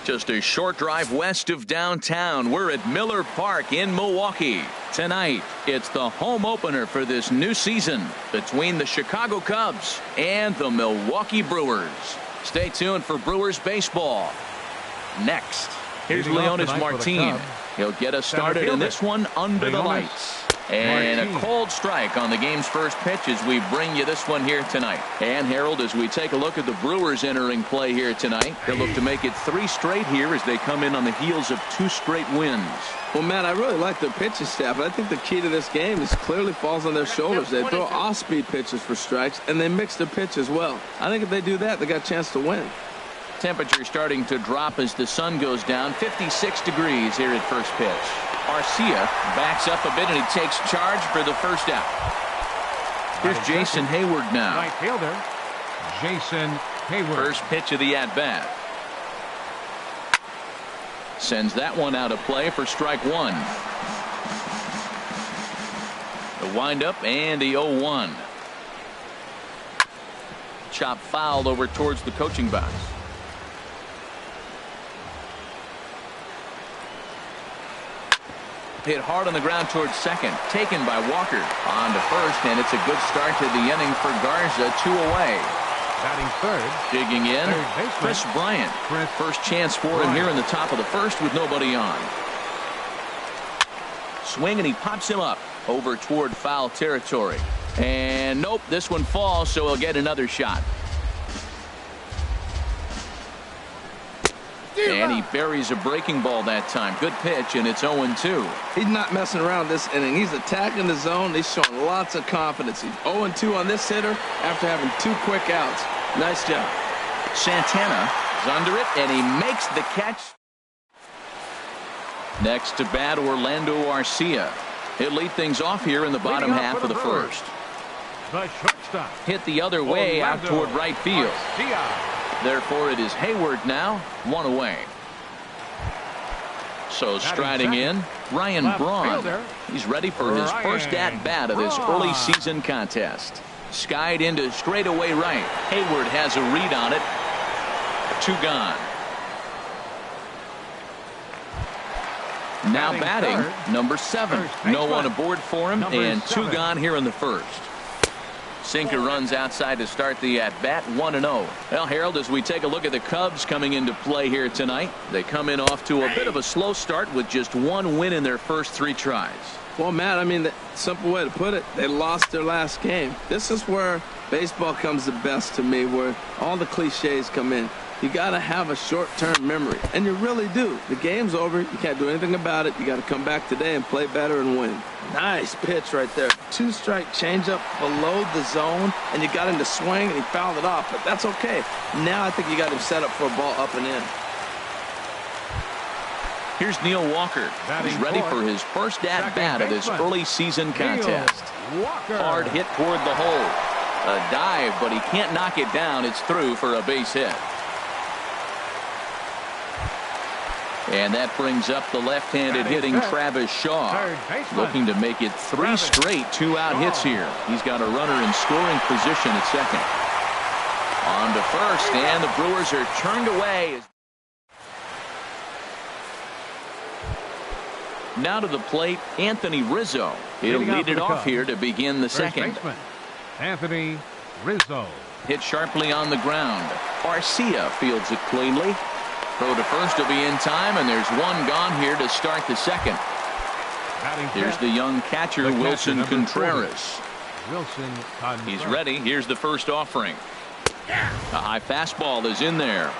Just a short drive west of downtown. We're at Miller Park in Milwaukee. Tonight, it's the home opener for this new season between the Chicago Cubs and the Milwaukee Brewers. Stay tuned for Brewers baseball. Next, here's Leonis Martin. He'll get us started in this one under the lights. And a cold strike on the game's first pitch as we bring you this one here tonight. And Harold, as we take a look at the Brewers entering play here tonight, they'll look to make it 3 straight here as they come in on the heels of 2 straight wins. Well, Matt, I really like their pitching staff, but I think the key to this game is clearly falls on their shoulders. They throw off-speed pitches for strikes, and they mix their pitch as well. I think if they do that, they got a chance to win. Temperature starting to drop as the sun goes down. 56 degrees here at first pitch. Arcia backs up a bit and he takes charge for the first out. Here's Jason Hayward now. Right fielder, Jason Hayward. First pitch of the at-bat. Sends that one out of play for strike 1. The windup and the 0-1. Chop fouled over towards the coaching box. Hit hard on the ground towards second. Taken by Walker. On to first, and it's a good start to the inning for Garza. 2 away. Batting third. Digging in, Chris Bryant. First chance for him here in the top of the first with nobody on. Swing, and he pops him up over toward foul territory. And nope, this one falls, so he'll get another shot. And he buries a breaking ball that time. Good pitch, and it's 0-2. He's not messing around this inning. He's attacking the zone. He's showing lots of confidence. He's 0-2 on this hitter after having 2 quick outs. Nice job. Santana is under it, and he makes the catch. Next to bat, Orlando Arcia. He'll lead things off here in the bottom half of the first. The shortstop. Hit the other way out toward right field. Therefore, it is Hayward now, 1 away. So striding in, Ryan Braun. He's ready for his first at-bat of this early season contest. Skied into straightaway right. Hayward has a read on it. 2 gone. Now batting, number 7. No one aboard for him, and 2 gone here in the first. Sinker runs outside to start the at-bat, 1-0. Well, Harold, as we take a look at the Cubs coming into play here tonight, they come in off to a bit of a slow start with just 1 win in their first 3 tries. Well, Matt, I mean, the simple way to put it, they lost their last game. This is where baseball comes the best to me, where all the cliches come in. You got to have a short-term memory, and you really do. The game's over. You can't do anything about it. You got to come back today and play better and win. Nice pitch right there. 2-strike changeup below the zone, and you got him to swing, and he fouled it off, but that's okay. Now I think you got him set up for a ball up and in. Here's Neil Walker. He's ready for his first at-bat of this early season contest. Hard hit toward the hole. A dive, but he can't knock it down. It's through for a base hit. And that brings up the left-handed hitting Travis Shaw, looking to make it 3 straight 2-out hits here. He's got a runner in scoring position at second. On to first, and the Brewers are turned away. Now to the plate, Anthony Rizzo. He'll lead it off here to begin the second. Anthony Rizzo. Hit sharply on the ground. Arcia fields it cleanly. Throw to first will be in time, and there's 1 gone here to start the second. Here's the young catcher, Wilson Contreras. He's ready. Here's the first offering. A high fastball is in there.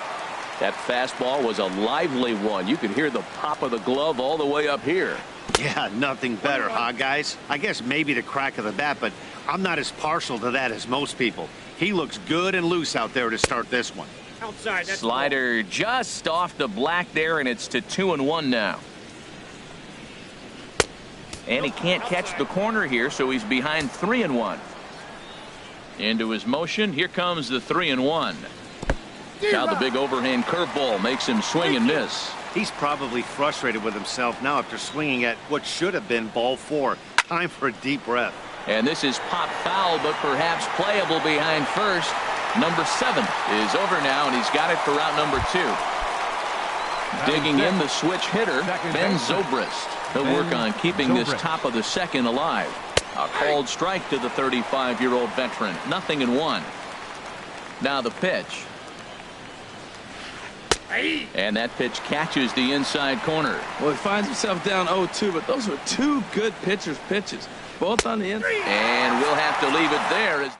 That fastball was a lively one. You could hear the pop of the glove all the way up here. Yeah, nothing better, huh, guys? I guess maybe the crack of the bat, but I'm not as partial to that as most people. He looks good and loose out there to start this one. Outside, slider just off the black there, and it's to 2-1 now. And he can't catch the corner here, so he's behind 3-1. Into his motion, here comes the 3-1. Now the big overhand curveball makes him swing and miss. He's probably frustrated with himself now after swinging at what should have been ball 4. Time for a deep breath. And this is pop foul, but perhaps playable behind first. Number 7 is over now, and he's got it for route number 2. Digging in the switch hitter, Ben Zobrist. He'll work on keeping this top of the second alive. A called strike to the 35-year-old veteran. 0-1. Now the pitch. And that pitch catches the inside corner. Well, he finds himself down 0-2, but those were two good pitchers' pitches, both on the inside. And we'll have to leave it there. As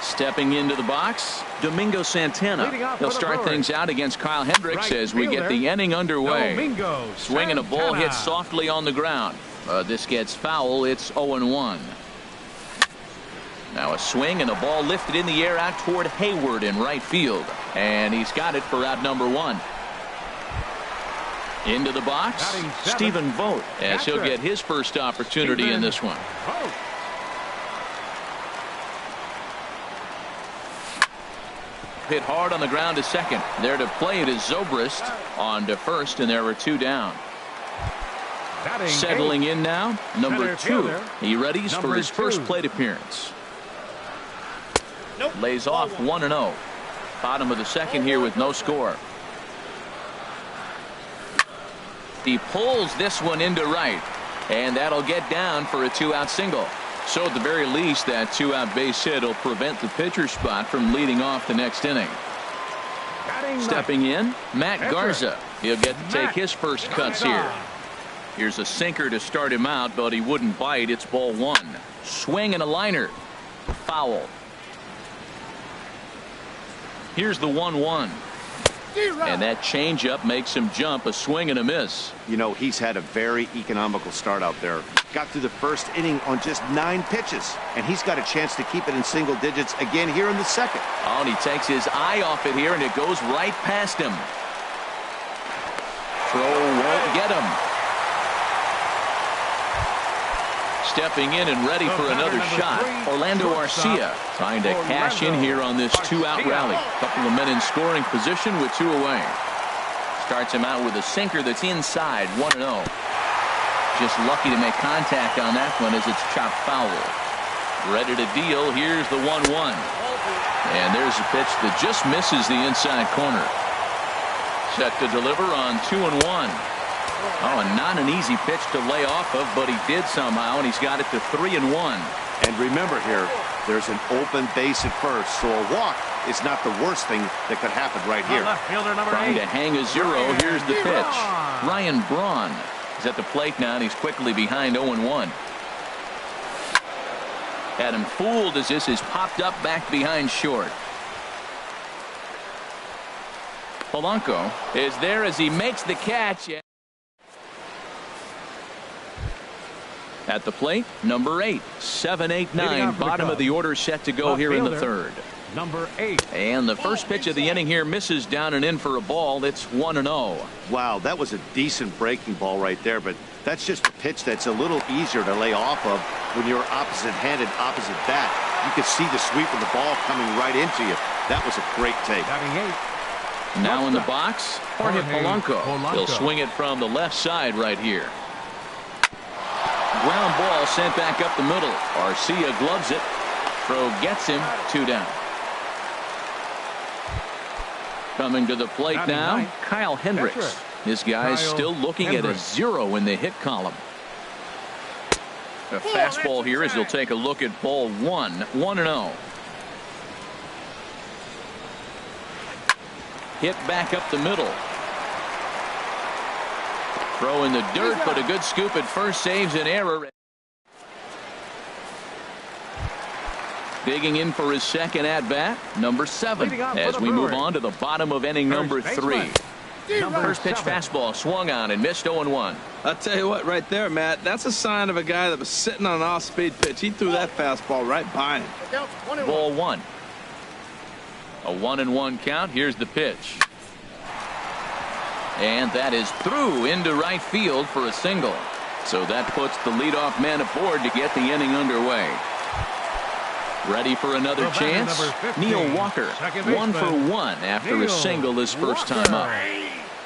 stepping into the box, Domingo Santana. He'll start things out against Kyle Hendricks as we get the inning underway. Swinging a ball hit softly on the ground. This gets foul. It's 0-1. Now a swing and a ball lifted in the air out toward Hayward in right field. And he's got it for out number 1. Into the box, Stephen Vogt, as he'll get his first opportunity in this one. Hit hard on the ground to second. There to play it is Zobrist on to first, and there were 2 down. Settling in now, number 2. He readies for his first plate appearance. Lays off 1-0. Bottom of the second here with no score. He pulls this one into right, and that'll get down for a 2-out single. So at the very least, that 2-out base hit will prevent the pitcher spot from leading off the next inning. Stepping in, Matt Garza. He'll get to take his first cuts here. Here's a sinker to start him out, but he wouldn't bite. It's ball 1. Swing and a liner. Foul. Here's the 1-1. And that changeup makes him jump. A swing and a miss. You know, he's had a very economical start out there. Got through the first inning on just 9 pitches. And he's got a chance to keep it in single digits again here in the second. Oh, and he takes his eye off it here, and it goes right past him. Throw won't get him. Stepping in and ready for another shot, Orlando Arcia trying to cash in here on this 2-out rally. Couple of men in scoring position with 2 away. Starts him out with a sinker that's inside, 1-0. Just lucky to make contact on that one as it's chopped foul. Ready to deal. Here's the 1-1. And there's a pitch that just misses the inside corner. Set to deliver on 2-1. Oh, and not an easy pitch to lay off of, but he did somehow, and he's got it to 3-1. And remember here, there's an open base at first, so a walk is not the worst thing that could happen right here. Trying to hang a 0. Here's the pitch. Ryan Braun is at the plate now, and he's quickly behind 0-1. Had him fooled as this is popped up back behind short. Polanco is there as he makes the catch. At the plate, number 8, 7-8-9, bottom of the order set to go here in the third. Number 8. And the first pitch of the inning here misses down and in for a ball. It's 1-0. Wow, that was a decent breaking ball right there, but that's just a pitch that's a little easier to lay off of when you're opposite-handed, opposite bat. You could see the sweep of the ball coming right into you. That was a great take. Now in the box, Jorge Polanco. He'll swing it from the left side right here. Ground ball sent back up the middle. Arcia gloves it. Throw gets him. 2 down. Coming to the plate now, Kyle Hendricks. This guy's still looking at a 0 in the hit column. A fastball here as he'll take a look at ball 1. 1-0. Hit back up the middle. Throw in the dirt, but a good scoop at first saves an error. Digging in for his second at-bat, number 7, as we move on to the bottom of inning number 3. First pitch fastball swung on and missed 0-1. I'll tell you what, right there, Matt, that's a sign of a guy that was sitting on an off-speed pitch. He threw that fastball right by him. Ball 1. A 1-1 count. Here's the pitch. And that is through into right field for a single. So that puts the leadoff man aboard to get the inning underway. Ready for another chance? Neil Walker, 1 for 1 after a single his first time up.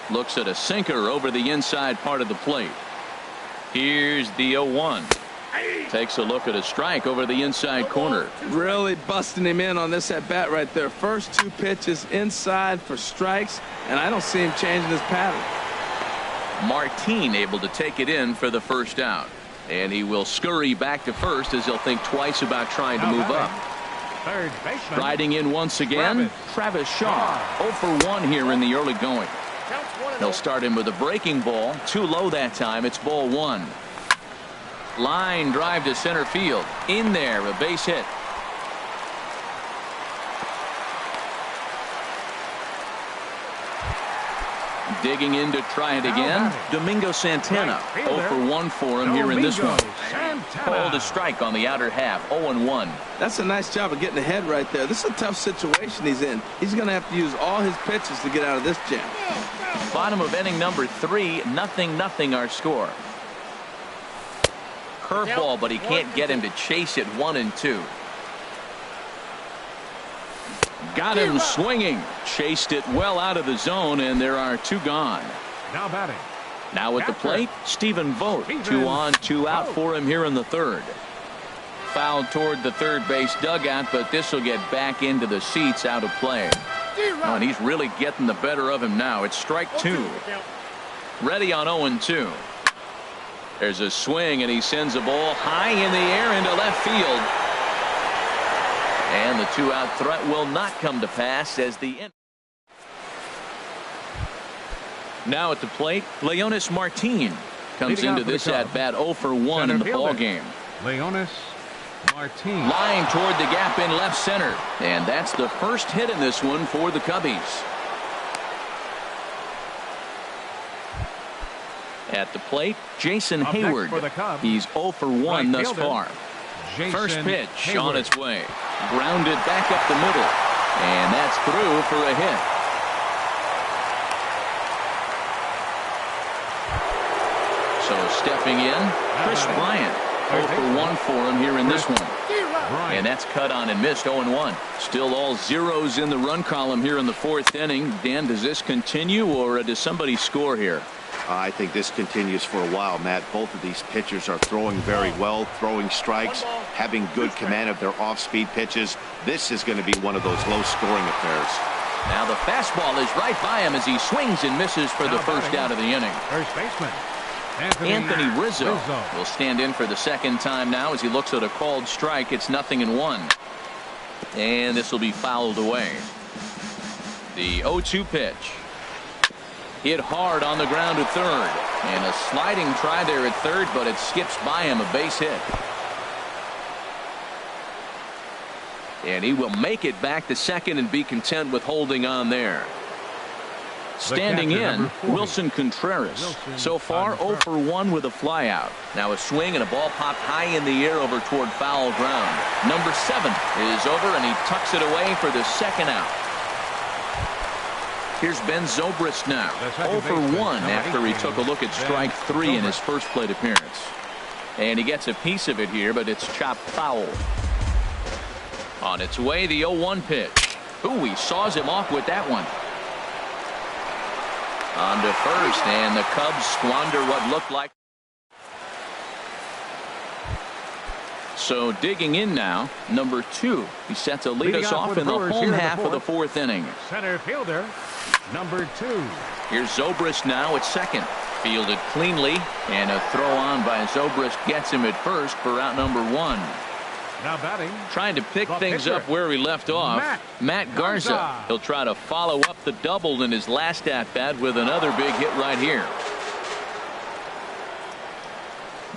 Looks at a sinker over the inside part of the plate. Here's the 0-1. Takes a look at a strike over the inside corner. Really busting him in on this at bat right there. First 2 pitches inside for strikes, and I don't see him changing his pattern. Martin able to take it in for the first out. And he will scurry back to first as he'll think twice about trying to move up. Third baseman. Riding in once again, Travis Shaw. 0 for 1 here in the early going. He'll start him with a breaking ball. Too low that time. It's ball 1. Line drive to center field. In there, a base hit. Digging in to try it again. Domingo Santana. 0 for 1 for him here in this one. Called a strike on the outer half. 0-1. That's a nice job of getting ahead right there. This is a tough situation he's in. He's going to have to use all his pitches to get out of this jam. Bottom of inning number 3. 0-0 our score. Curveball, but he can't get him to chase it. 1 and 2. Got him swinging. Chased it well out of the zone, and there are 2 gone. Now batting. Now at the plate, Stephen Vogt. 2 on, 2 out for him here in the 3rd. Fouled toward the third base dugout, but this will get back into the seats, out of play. Oh, and he's really getting the better of him now. It's strike 2. Ready on 0-2. There's a swing, and he sends a ball high in the air into left field. And the 2-out threat will not come to pass as the end. Now at the plate, Leonis Martin comes into this at bat 0 for 1 in the ball game. Leonis Martin. Line toward the gap in left center, and that's the first hit in this one for the Cubbies. At the plate, Jason Hayward. He's 0 for 1 thus far. First pitch on its way. Grounded back up the middle. And that's through for a hit. So stepping in, Chris Bryant. 0 for 1 for him here in this one. And that's cut on and missed. 0-1. Still all zeros in the run column here in the 4th inning. Dan, does this continue, or does somebody score here? I think this continues for a while, Matt. Both of these pitchers are throwing very well, throwing strikes, having good command of their off-speed pitches. This is going to be one of those low-scoring affairs. Now the fastball is right by him as he swings and misses for the first out of the inning. First baseman Anthony Rizzo will stand in for the second time now as he looks at a called strike. It's 0-1. And this will be fouled away. The 0-2 pitch. Hit hard on the ground to third. And a sliding try there at third, but it skips by him, a base hit. And he will make it back to second and be content with holding on there. Standing in, Wilson Contreras. So far, 0 for 1 with a flyout. Now a swing and a ball popped high in the air over toward foul ground. Number 7 is over, and he tucks it away for the second out. Here's Ben Zobrist now. 0 for 1 after he took a look at strike 3 in his first plate appearance. And he gets a piece of it here, but it's chopped foul. On its way, the 0-1 pitch. Ooh, he saws him off with that one. On to first, and the Cubs squander what looked like. So digging in now, number 2. He set to lead us off in the home half of the 4th inning. Center fielder, number 2. Here's Zobrist now at second. Fielded cleanly, and a throw on by Zobrist gets him at first for out number 1. Now batting. Trying to pick things up where he left off. Matt Garza. He'll try to follow up the double in his last at-bat with another big hit right here.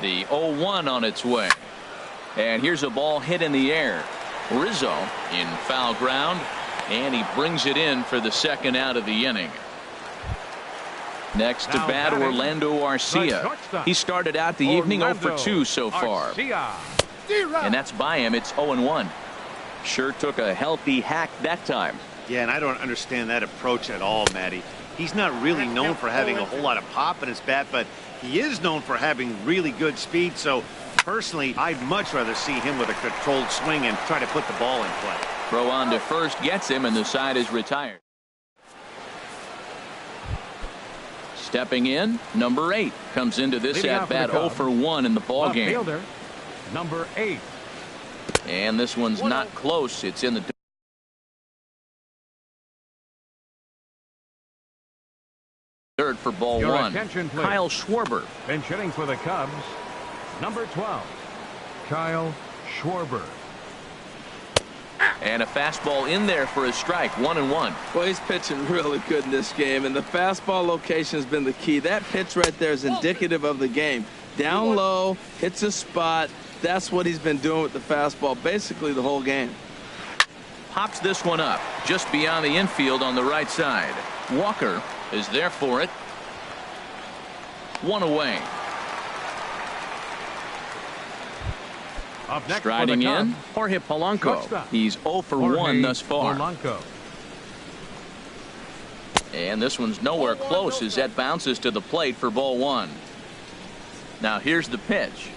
The 0-1 on its way. And here's a ball hit in the air. Rizzo in foul ground, and he brings it in for the second out of the inning. Next to bat, Orlando Arcia. He started out the evening 0 for 2 so far. And that's by him. It's 0-1. Sure took a healthy hack that time. Yeah, and I don't understand that approach at all, Matty. He's not really known for having a whole lot of pop in his bat, but he is known for having really good speed. So personally, I'd much rather see him with a controlled swing and try to put the ball in play. Throw on to first gets him, and the side is retired. Stepping in, number 8 comes into this at-bat 0 for 1 in the ball game. Fielder, number 8. And this one's not close. It's in the third for ball Your 1. attention, please. Kyle Schwarber. Bench hitting for the Cubs, number 12, Kyle Schwarber. And a fastball in there for a strike. 1-1. Well, he's pitching really good in this game, and the fastball location has been the key. That pitch right there is indicative of the game. Down low, hits a spot. That's what he's been doing with the fastball basically the whole game. Pops this one up just beyond the infield on the right side. Walker is there for it. 1 away. Up next Striding for the in, Cubs, Jorge Polanco. shortstop, He's 0 for Jorge 1 thus far. Polanco. And this one's nowhere close as that bounces to the plate for ball 1. Now here's the pitch.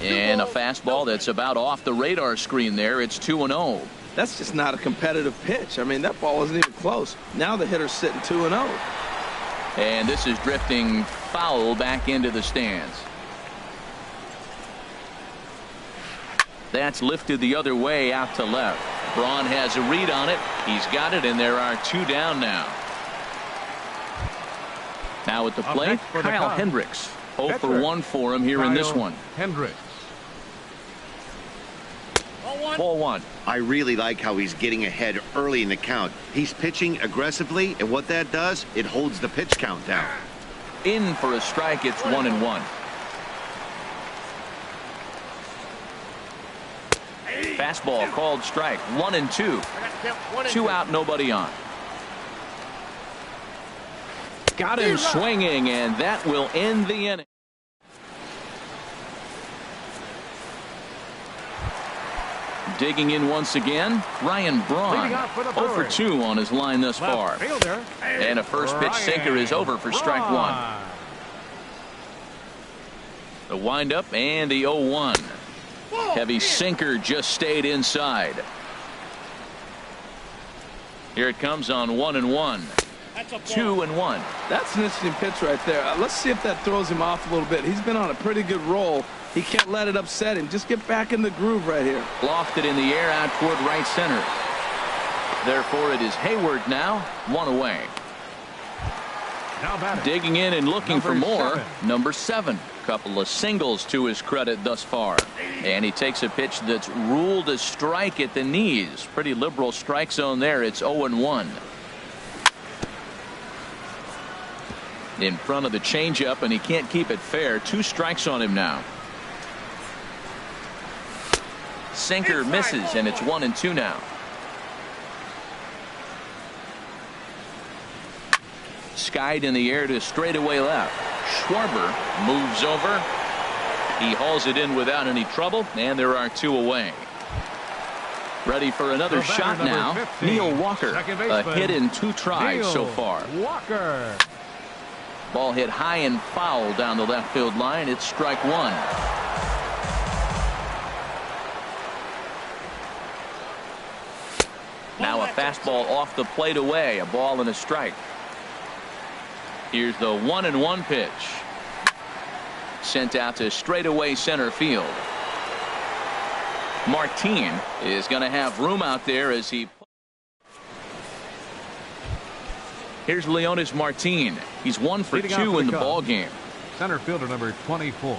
And a fastball that's about off the radar screen there. It's 2-0. That's just not a competitive pitch. I mean, that ball wasn't even close. Now the hitter's sitting 2-0. And this is drifting foul back into the stands. That's lifted the other way out to left. Braun has a read on it. He's got it, and there are 2 down now. Now at the Up plate, next for the Kyle Cubs, Hendricks. 0 for pitcher, 1 for him here in this Kyle one. Hendricks. Ball 1. I really like how he's getting ahead early in the count. He's pitching aggressively, and what that does, it holds the pitch count down. In for a strike. It's 1-1. Fastball called strike. 1-2. 2 out, nobody on. Got him swinging, and that will end the inning. Digging in once again, Ryan Braun. Leading off for the 0 for Brewers. 2 on his line thus far. Left fielder, And a first pitch sinker is over for strike 1. Braun. The windup and the 0-1. Heavy sinker just stayed inside. Here it comes on 1-1. 2-1. That's an interesting pitch right there. Let's see if that throws him off a little bit. He's been on a pretty good roll. He can't let it upset him. Just get back in the groove right here. Lofted in the air out toward right center. Therefore, it is Hayward now, 1 away. Now batting, Digging in and looking for Number more. 7. Number 7. Couple of singles to his credit thus far. And he takes a pitch that's ruled a strike at the knees. Pretty liberal strike zone there. It's 0-1. In front of the changeup, and he can't keep it fair. 2 strikes on him now. Sinker misses, and it's 1-2 now. Skied in the air to straightaway left. Schwarber moves over. He hauls it in without any trouble, and there are 2 away. Ready for another The batter, shot number now. 15, Neil Walker. second A baseman, hit in 2 tries so Neil far. Walker. Ball hit high and foul down the left field line. It's strike 1. Now a fastball off the plate away. A ball and a strike. Here's the 1-1 pitch. Sent out to straightaway center field. Martin is going to have room out there as he. Here's Leonis Martin. He's 1 for Leading 2 off for in the the ball Cubs. game. Center fielder number 24,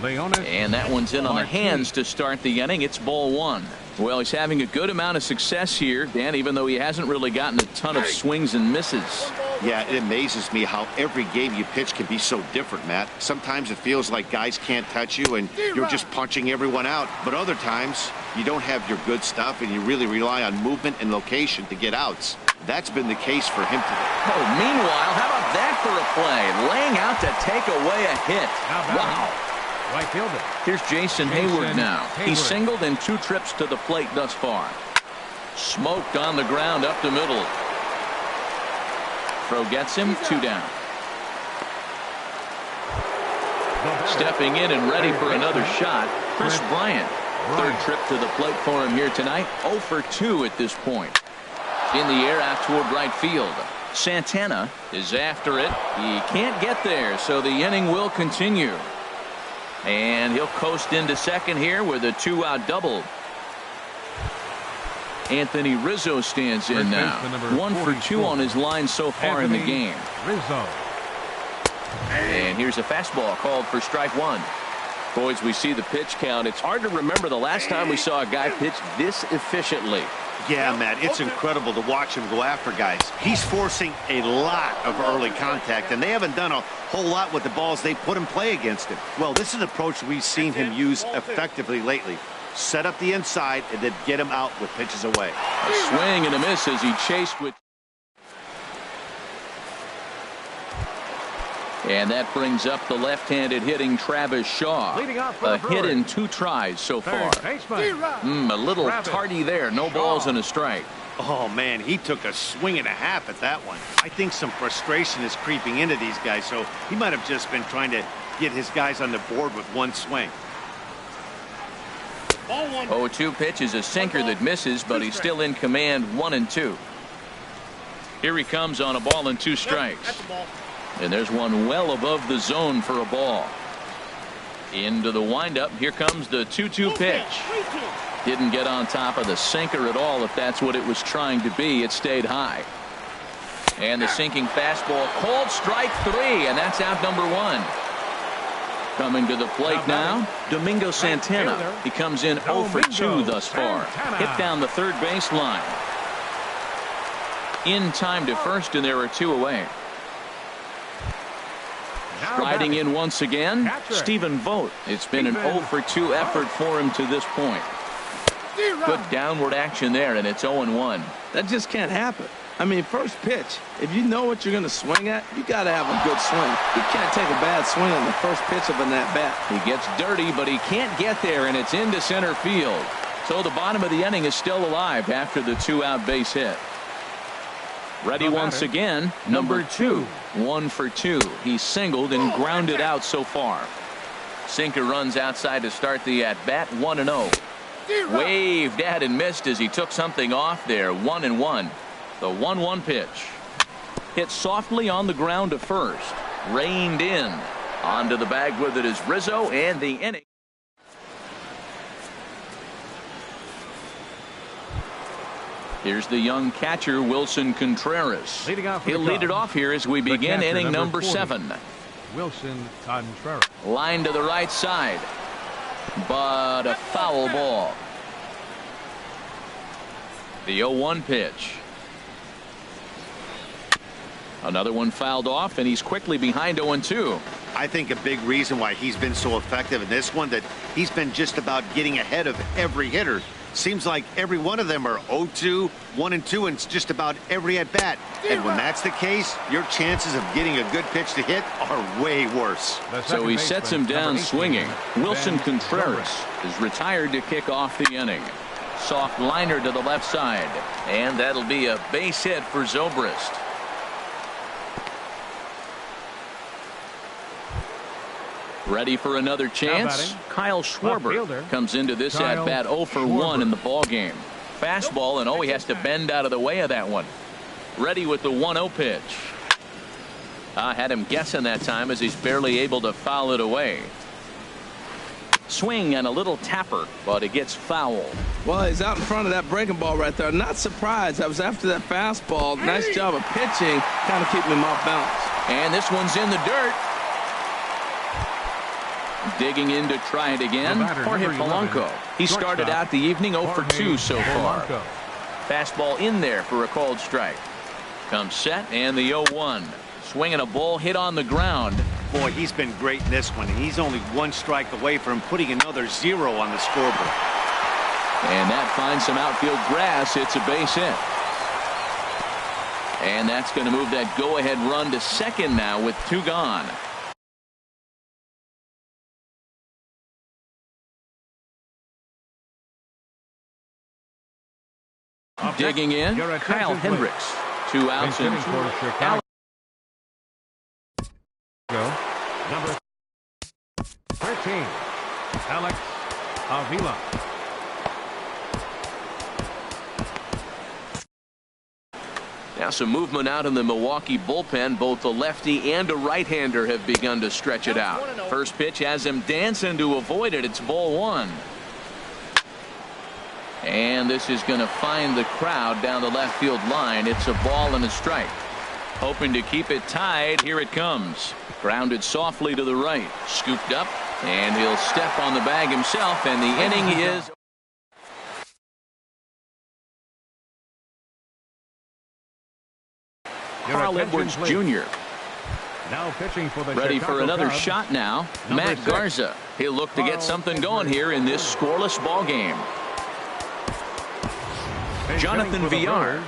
Leonis. And that one's in on the Martin. hands to start the inning. It's ball 1. Well, he's having a good amount of success here, Dan, even though he hasn't really gotten a ton of swings and misses. Yeah, it amazes me how every game you pitch can be so different, Matt. Sometimes it feels like guys can't touch you and you're just punching everyone out. But other times, you don't have your good stuff and you really rely on movement and location to get outs. That's been the case for him today. Oh, meanwhile, how about that for a play? Laying out to take away a hit. Now batting, Wow. right fielder. Here's Jason Hayward now. Hayward. He's singled in 2 trips to the plate thus far. Smoked on the ground up the middle. Throw gets him, 2 down. Stepping in and ready for another shot, Chris Bryant. 3rd trip to the plate for him here tonight. 0 for 2 at this point. In the air out toward right field. Santana is after it. He can't get there, so the inning will continue. And he'll coast into second here with a 2-out double. Anthony Rizzo stands in now. 1 for 2 on his line so far in the game. Rizzo. And here's a fastball called for strike one. Boys, we see the pitch count. It's hard to remember the last time we saw a guy pitch this efficiently. Yeah, Matt, it's incredible to watch him go after guys. He's forcing a lot of early contact, and they haven't done a whole lot with the balls they put in play against him. Well, this is an approach we've seen him use effectively lately. Set up the inside and then get him out with pitches away. A swing and a miss as he chased with. And that brings up the left-handed hitting Travis Shaw. A hit in 2 tries so far. A little tardy there. No balls and a strike. Oh, man, he took a swing and a half at that one. I think some frustration is creeping into these guys, so he might have just been trying to get his guys on the board with one swing. 0-2 pitch is a sinker that misses, but he's still in command 1-2. Here he comes on a ball and 2 strikes. And there's one well above the zone for a ball. Into the windup. Here comes the 2-2 pitch. Didn't get on top of the sinker at all. If that's what it was trying to be, it stayed high. And the sinking fastball called strike 3, and that's out number 1. Coming to the plate now, Domingo Santana. He comes in 0 for 2 thus far. Hit down the third baseline. In time to first, and there are 2 away. Riding in once again, Stephen Vogt. It's been an 0 for 2 effort for him to this point. Good downward action there, and it's 0-1. That just can't happen. I mean, first pitch, if you know what you're going to swing at, you got to have a good swing. You can't take a bad swing on the first pitch of an at-bat. He gets dirty, but he can't get there, and it's into center field. So the bottom of the inning is still alive after the 2-out base hit. Ready once again, number 2. 1 for 2. He's singled and grounded out so far. Sinker runs outside to start the at-bat. 1-0. Waved at and missed as he took something off there. 1-1. The 1-1 pitch. Hit softly on the ground to first. Reined in. Onto the bag with it is Rizzo, and the inning. Here's the young catcher, Wilson Contreras. He'll lead it off here as we begin inning number 7. Wilson Contreras. Line to the right side. But a foul ball. The 0-1 pitch. Another one fouled off, and he's quickly behind 0-2. I think a big reason why he's been so effective in this one, that he's been just about getting ahead of every hitter. Seems like every one of them are 0-2, 1-2, and just about every at-bat. And when that's the case, your chances of getting a good pitch to hit are way worse. So he sets him down swinging. Wilson Contreras is retired to kick off the inning. Soft liner to the left side. And that'll be a base hit for Zobrist. Ready for another chance? Kyle Schwarber comes into this at-bat 0 for 1 in the ball game. Fastball, and he has to bend out of the way of that one. Ready with the 1-0 pitch. Had him guessing that time as he's barely able to foul it away. Swing and a little tapper, but it gets foul. Well, he's out in front of that breaking ball right there. Not surprised. I was after that fastball. Nice job of pitching, kind of keeping him off balance. And this one's in the dirt. Digging in to try it again, Jorge Polanco. He started out the evening 0 for 2 so far. Fastball in there for a called strike. Comes set, and the 0-1. Swinging a ball hit on the ground. Boy, he's been great in this one, and he's only 1 strike away from putting another 0 on the scoreboard. And that finds some outfield grass. It's a base hit. And that's going to move that go-ahead run to second now with 2 gone. Digging in, Kyle Hendricks. 2 outs and 2. Number 13, Alex Avila. Now Some movement out in the Milwaukee bullpen. Both the lefty and a right-hander have begun to stretch it out. First pitch has him dancing to avoid it. It's ball one. And this is going to find the crowd down the left field line. It's a ball and a strike. Hoping to keep it tied. Here it comes. Grounded softly to the right. Scooped up. And he'll step on the bag himself. And the inning is... Carl Edwards Jr. Now pitching for the ready Chicago for another Cubs, shot now. number Matt 6. Garza. He'll look to get something going here in this scoreless ball game. Jonathan Villar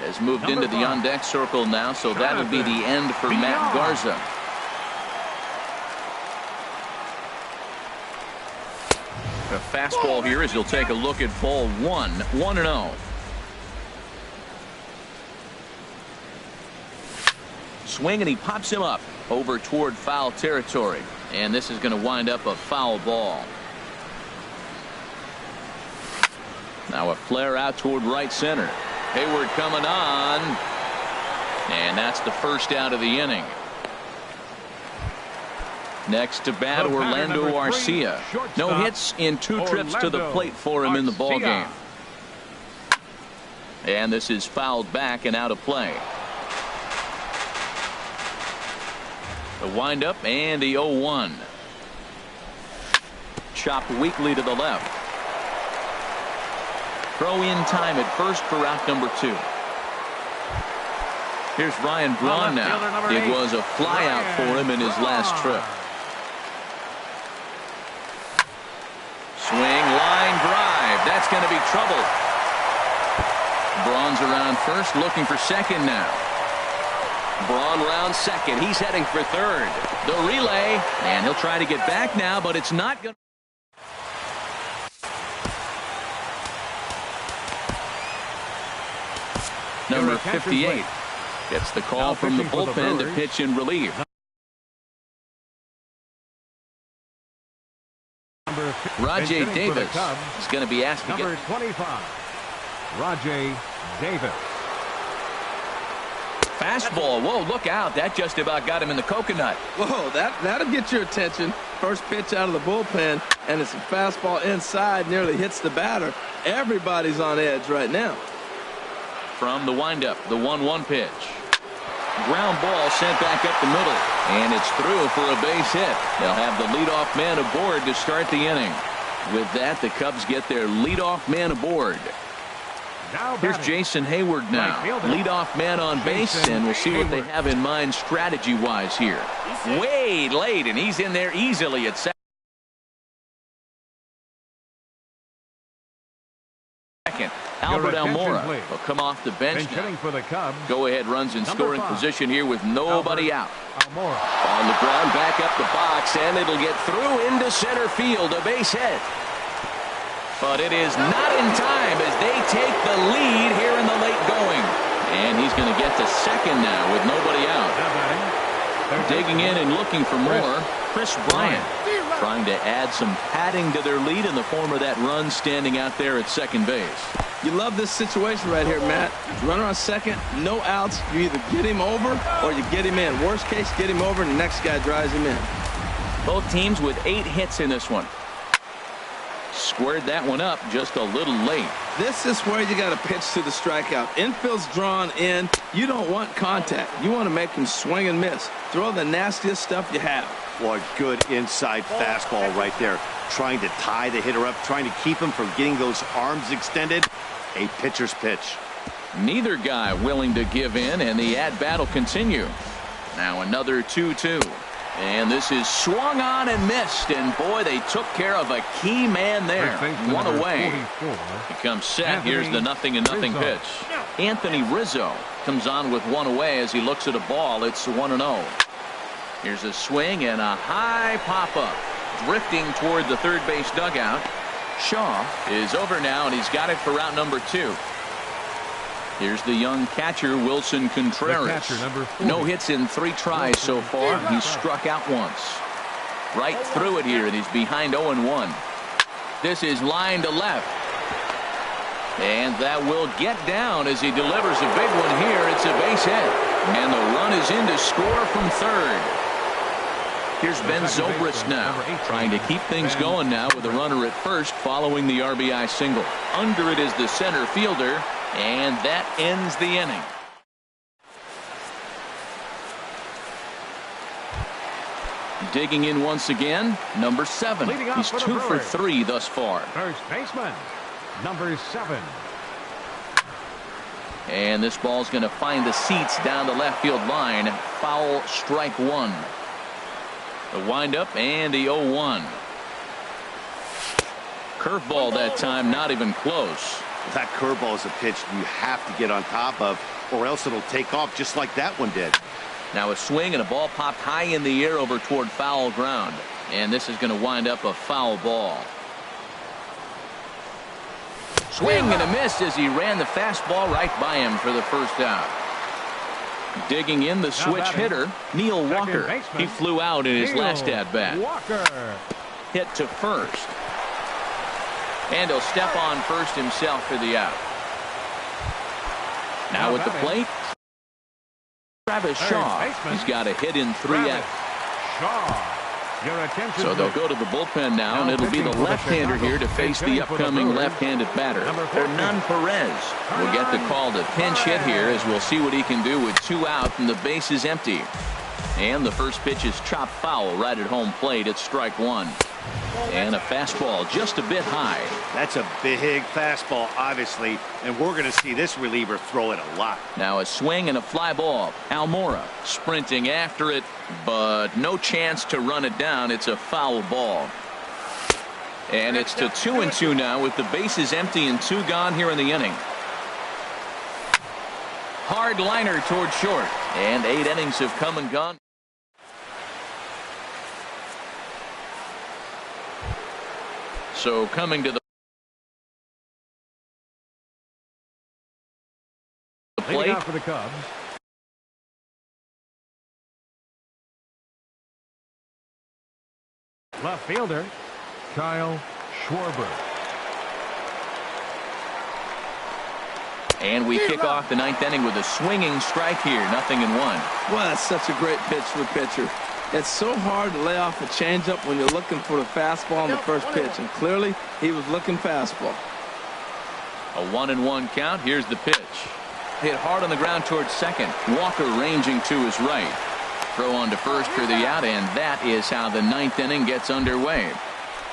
has moved number into the 5. on-deck circle now, so that'll be the end for Matt Garza. A fastball here as he'll take a look at ball one. 1-0. Swing, and he pops him up over toward foul territory. And this is going to wind up a foul ball. Now a flare out toward right center. Hayward coming on. And that's the first out of the inning. Next to bat, Orlando Arcia. No hits in 2 trips to the plate for him in the ball game. And this is fouled back and out of play. The windup and the 0-1. Chopped weakly to the left. Throw in time at first for out number 2. Here's Ryan Braun now. It was a flyout for him in his last trip. Swing, line drive. That's going to be trouble. Braun's around first, looking for second now. Braun rounds second. He's heading for third. The relay, and he'll try to get back now, but it's not going to. Number 58 gets the call from the bullpen to pitch in relief. Rajay Davis is going to be asked to get. Number 25, Rajay Davis. Fastball. Whoa, look out. That just about got him in the coconut. Whoa, that'll get your attention. First pitch out of the bullpen, and it's a fastball inside, nearly hits the batter. Everybody's on edge right now. From the windup, the 1-1 pitch. Ground ball sent back up the middle, and it's through for a base hit. They'll have the leadoff man aboard to start the inning. With that, the Cubs get their leadoff man aboard. Here's Jason Hayward now. Leadoff man on base, and we'll see what they have in mind strategy-wise here. Way late, and he's in there easily at second. Albert Almora will come off the bench now. For the Cubs, go-ahead runs in scoring 5. position here with nobody out. Almora. On the ground, back up the box, and it'll get through into center field. A base hit. But it is not in time as they take the lead here in the late going. And he's going to get to second now with nobody out. Digging in and looking for more, Chris Bryant trying to add some padding to their lead in the form of that run standing out there at second base. You love this situation right here, Matt. Runner on second, no outs. You either get him over or you get him in. Worst case, get him over and the next guy drives him in. Both teams with 8 hits in this one. Squared that one up just a little late. This is where you got to pitch to the strikeout. Infield's drawn in. You don't want contact. You want to make him swing and miss. Throw the nastiest stuff you have. Boy, good inside fastball right there. Trying to tie the hitter up, trying to keep him from getting those arms extended. A pitcher's pitch. Neither guy willing to give in, and the at-bat will continue. Now another 2-2. And this is swung on and missed, and boy, they took care of a key man there. One away. He comes set. Here's the 0-0 pitch. Anthony Rizzo comes on with one away as he looks at a ball. It's 1-0. Here's a swing and a high pop-up. Drifting toward the third base dugout. Shaw is over now, and he's got it for route number 2. Here's the young catcher, Wilson Contreras. No hits in 3 tries so far. He's struck out once. Right through it here, and he's behind 0-1. This is line to left. And that will get down as he delivers a big one here. It's a base hit. And the run is in to score from third. Here's Ben Zobrist now, trying to keep things going now with a runner at first following the RBI single. Under it is the center fielder, and that ends the inning. Digging in once again, number 7. He's 2 for 3 thus far. First baseman, number 7. And this ball's going to find the seats down the left field line. Foul, strike 1. The windup and the 0-1. Curveball that time, not even close. That curveball is a pitch you have to get on top of, or else it'll take off just like that one did. Now a swing and a ball popped high in the air over toward foul ground. And this is going to wind up a foul ball. Swing and a miss as he ran the fastball right by him for the first out. Digging in the switch hitter, Neil Walker. He flew out in his last at-bat. Hit to first. And he'll step on first himself for the out. Now at the plate, Travis Shaw. He's got a hit in 3 outs. So they'll go to the bullpen now, and it'll be the left-hander here to face the upcoming left-handed batter. Hernan Perez will get the call to pinch hit here, as we'll see what he can do with 2 out and the base is empty. And the first pitch is chopped foul right at home plate. It's strike 1. And a fastball just a bit high. That's a big fastball, obviously, and we're going to see this reliever throw it a lot. Now a swing and a fly ball. Almora sprinting after it, but no chance to run it down. It's a foul ball. And it's to 2-2 now with the bases empty and 2 gone here in the inning. Hard liner toward short, and 8 innings have come and gone. So coming to the plate for the Cubs. Left fielder, Kyle Schwarber. And we kick off the 9th inning with a swinging strike here. 0-1. Well, that's such a great pitch for a pitcher. It's so hard to lay off a changeup when you're looking for the fastball on the first pitch, and clearly he was looking fastball. A 1-1 count. Here's the pitch. Hit hard on the ground towards second. Walker ranging to his right. Throw on to first for the out, and that is how the 9th inning gets underway.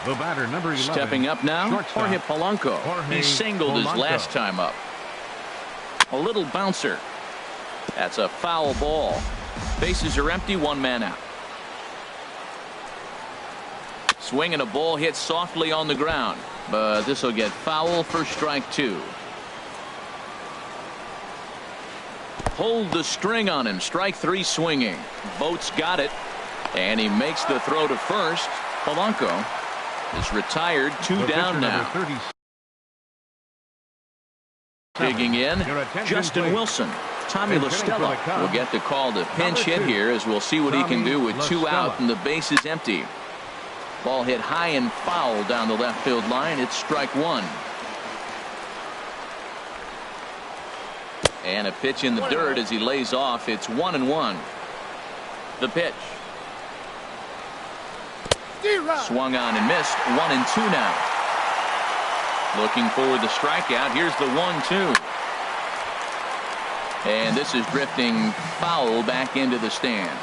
The batter, number 11. Stepping up now, Jorge Polanco. He singled his last time up. A little bouncer. That's a foul ball. Bases are empty, 1 man out. Swing and a ball hit softly on the ground, but this will get foul for strike 2. Pulled the string on him. Strike 3 swinging. Boat's got it, and he makes the throw to first. Polanco is retired. 2 down now. Digging in, Justin Wilson. Tommy La Stella will get the call to pinch hit here, as we'll see what he can do with 2 out and the base is empty. Ball hit high and foul down the left field line. It's strike 1. And a pitch in the dirt as he lays off. It's 1-1. The pitch. Swung on and missed. 1-2 now. Looking for the strikeout. Here's the 1-2. And this is drifting foul back into the stands.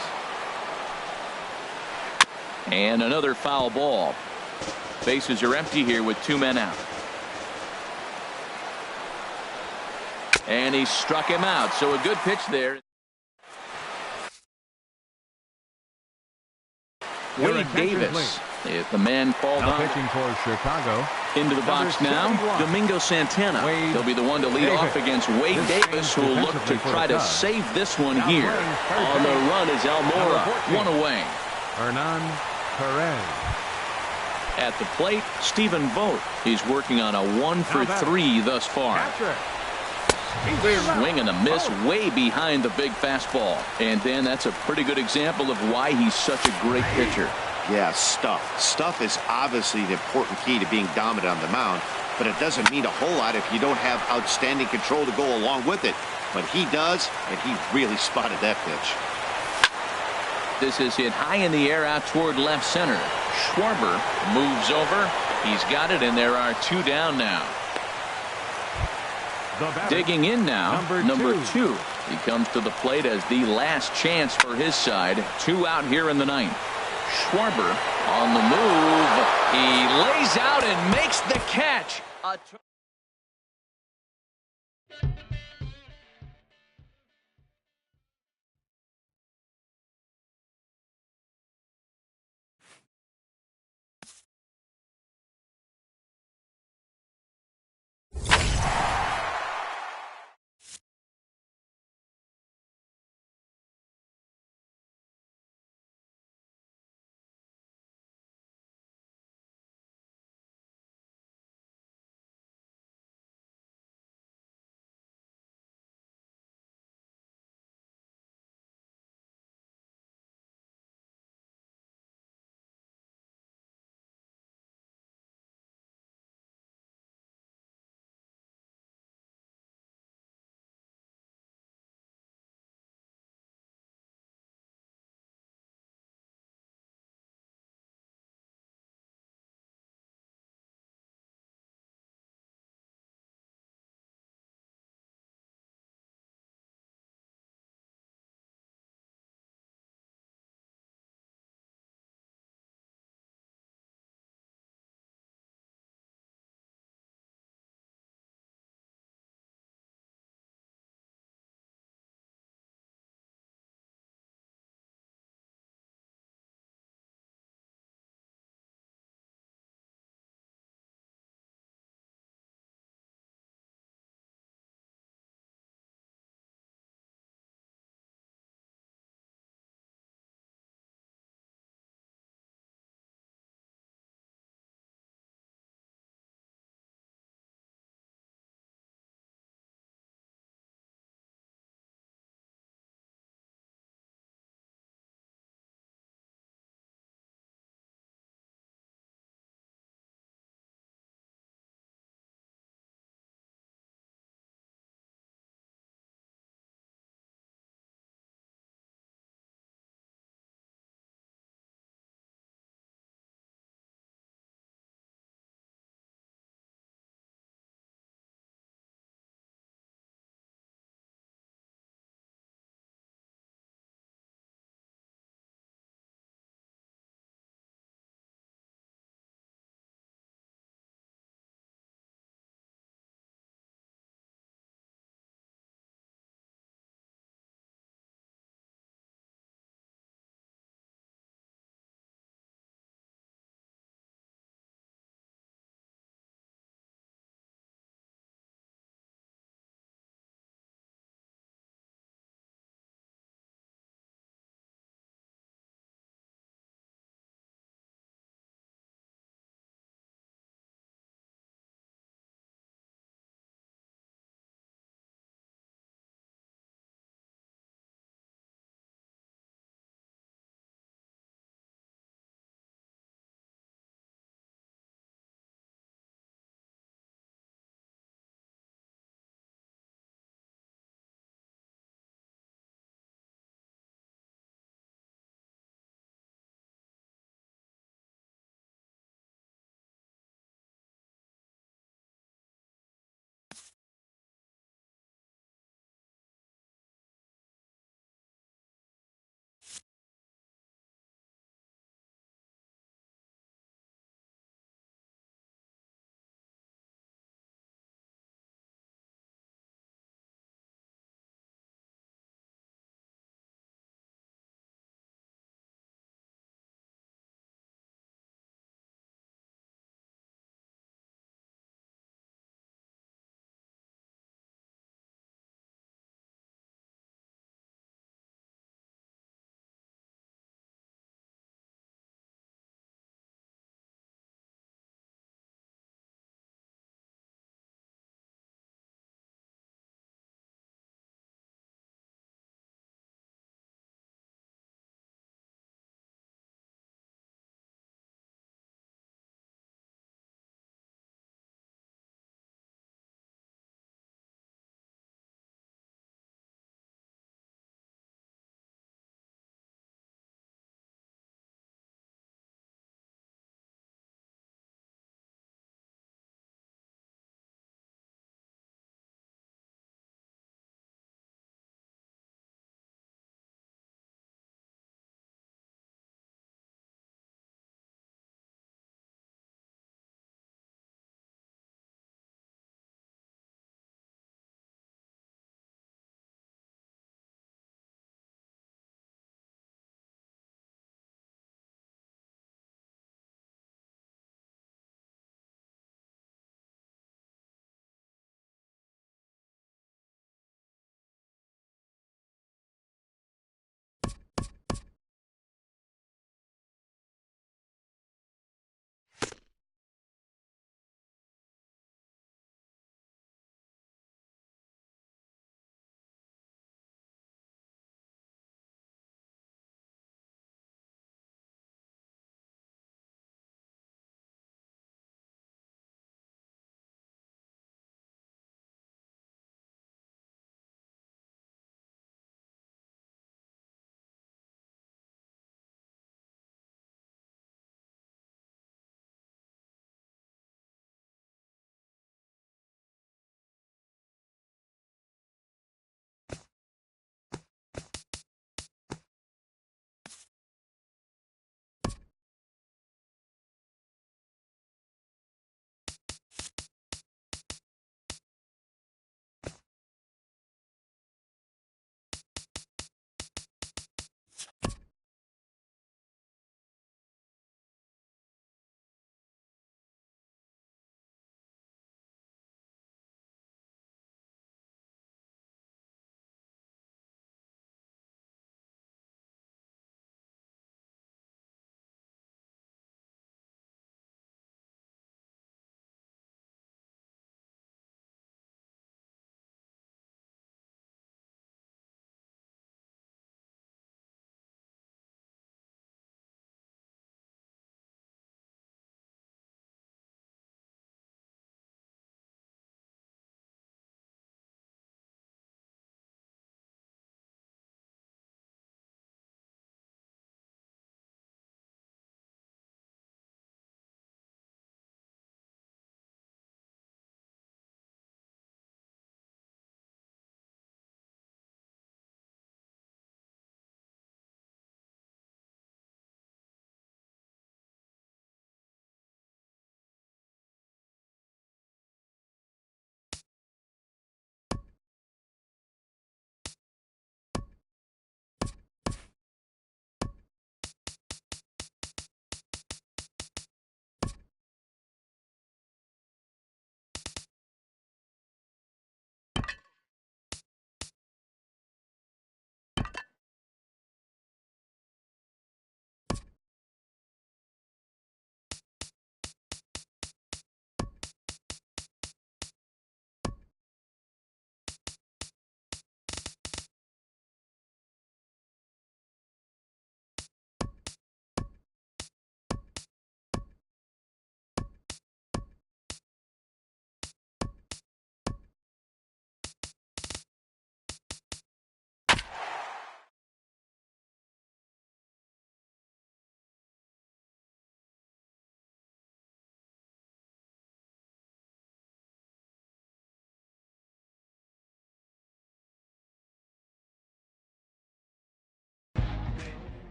And another foul ball. Bases are empty here with 2 men out. And he struck him out. So a good pitch there. Wade Davis is the man called on. Pitching for Chicago. Into the box now, Domingo Santana. He'll be the one to lead off against Wade Davis, who will look to try to save this one here. On the run is Almora. 1 away. Hernan Perez. At the plate, Stephen Vogt. He's working on a 1 for 3 thus far. Swing and a miss way behind the big fastball. And then that's a pretty good example of why he's such a great pitcher. Yeah, stuff. Stuff is obviously an important key to being dominant on the mound. but it doesn't mean a whole lot if you don't have outstanding control to go along with it. But he does, and he really spotted that pitch. This is hit high in the air out toward left center. Schwarber moves over. He's got it, and there are 2 down now. Digging in now, number two. He comes to the plate as the last chance for his side. 2 out here in the 9th. Schwarber on the move. He lays out and makes the catch.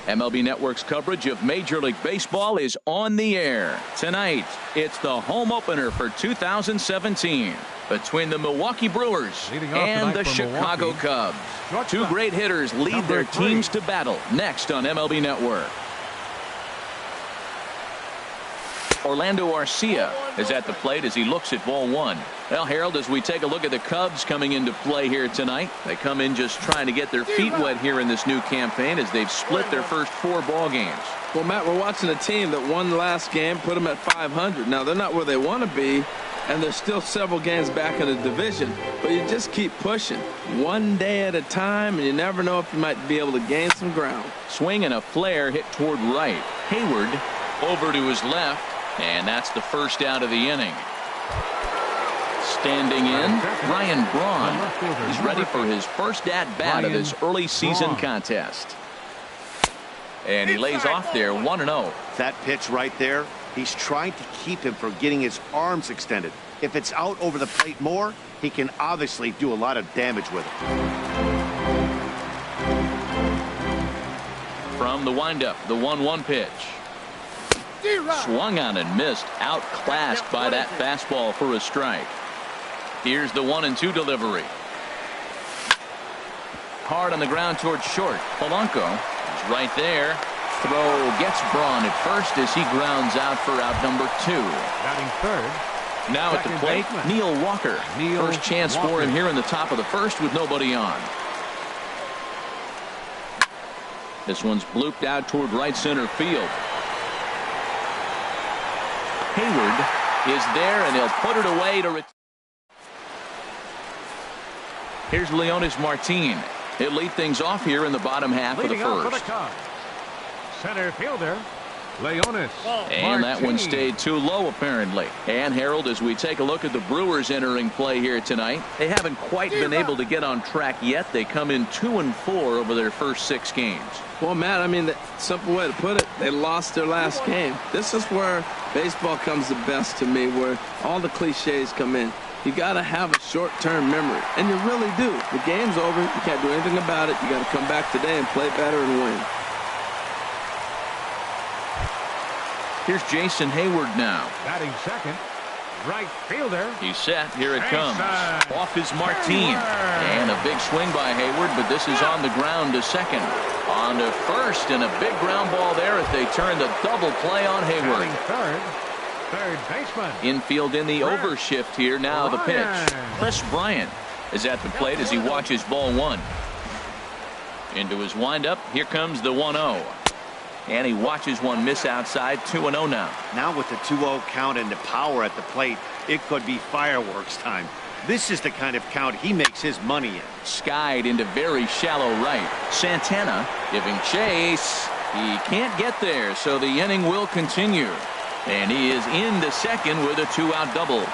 MLB Network's coverage of Major League Baseball is on the air. Tonight, it's the home opener for 2017 between the Milwaukee Brewers and the Chicago Cubs. Two great hitters lead their teams to battle next on MLB Network. Orlando Arcia is at the plate as he looks at ball one. Well, Harold, as we take a look at the Cubs coming into play here tonight, they come in just trying to get their feet wet here in this new campaign as they've split their first 4 ball games. Well, Matt, we're watching a team that won the last game, put them at 500. Now, they're not where they want to be, and there's still several games back in the division, but you just keep pushing one day at a time, and you never know if you might be able to gain some ground. Swing and a flare hit toward right. Hayward over to his left. And that's the first out of the inning. Standing in, Ryan Braun. He's ready for his first at-bat of this early season contest. And he lays off there 1-0. That pitch right there, he's trying to keep him from getting his arms extended. If it's out over the plate more, he can obviously do a lot of damage with it. From the windup, the 1-1 pitch. Swung on and missed, outclassed by that fastball for a strike. Here's the 1-2 delivery. Hard on the ground towards short. Polanco is right there. Throw gets Braun at first as he grounds out for out number 2. Batting third. Now at the plate, Neil Walker. First chance for him here in the top of the first with nobody on. This one's blooped out toward right center field. Hayward is there, and he'll put it away to. Here's Leonis Martin. He'll lead things off here in the bottom half of the first. Center fielder, Leonis. And that one stayed too low, apparently. And Harold, as we take a look at the Brewers entering play here tonight, they haven't quite been able to get on track yet. They come in 2-4 over their first 6 games. Well, Matt, I mean, the simple way to put it, they lost their last game. This is where baseball comes the best to me, where all the cliches come in. You got to have a short-term memory, and you really do. The game's over. You can't do anything about it. You got to come back today and play better and win. Here's Jason Hayward now. Batting second, right fielder. He's set. Here it comes. Off is Martin. And a big swing by Hayward, but this is on the ground to second. On to first, and a big ground ball there as they turn the double play on Hayward. Third baseman. Infield in the overshift here. Now the pitch. Chris Bryant is at the plate as he watches ball 1. Into his windup. Here comes the 1-0. And he watches one miss outside. 2-0 now. Now with the 2-0 count and the power at the plate, it could be fireworks time. This is the kind of count he makes his money in. Skied into very shallow right. Santana giving chase. He can't get there, so the inning will continue. And he is into second with a 2-out double.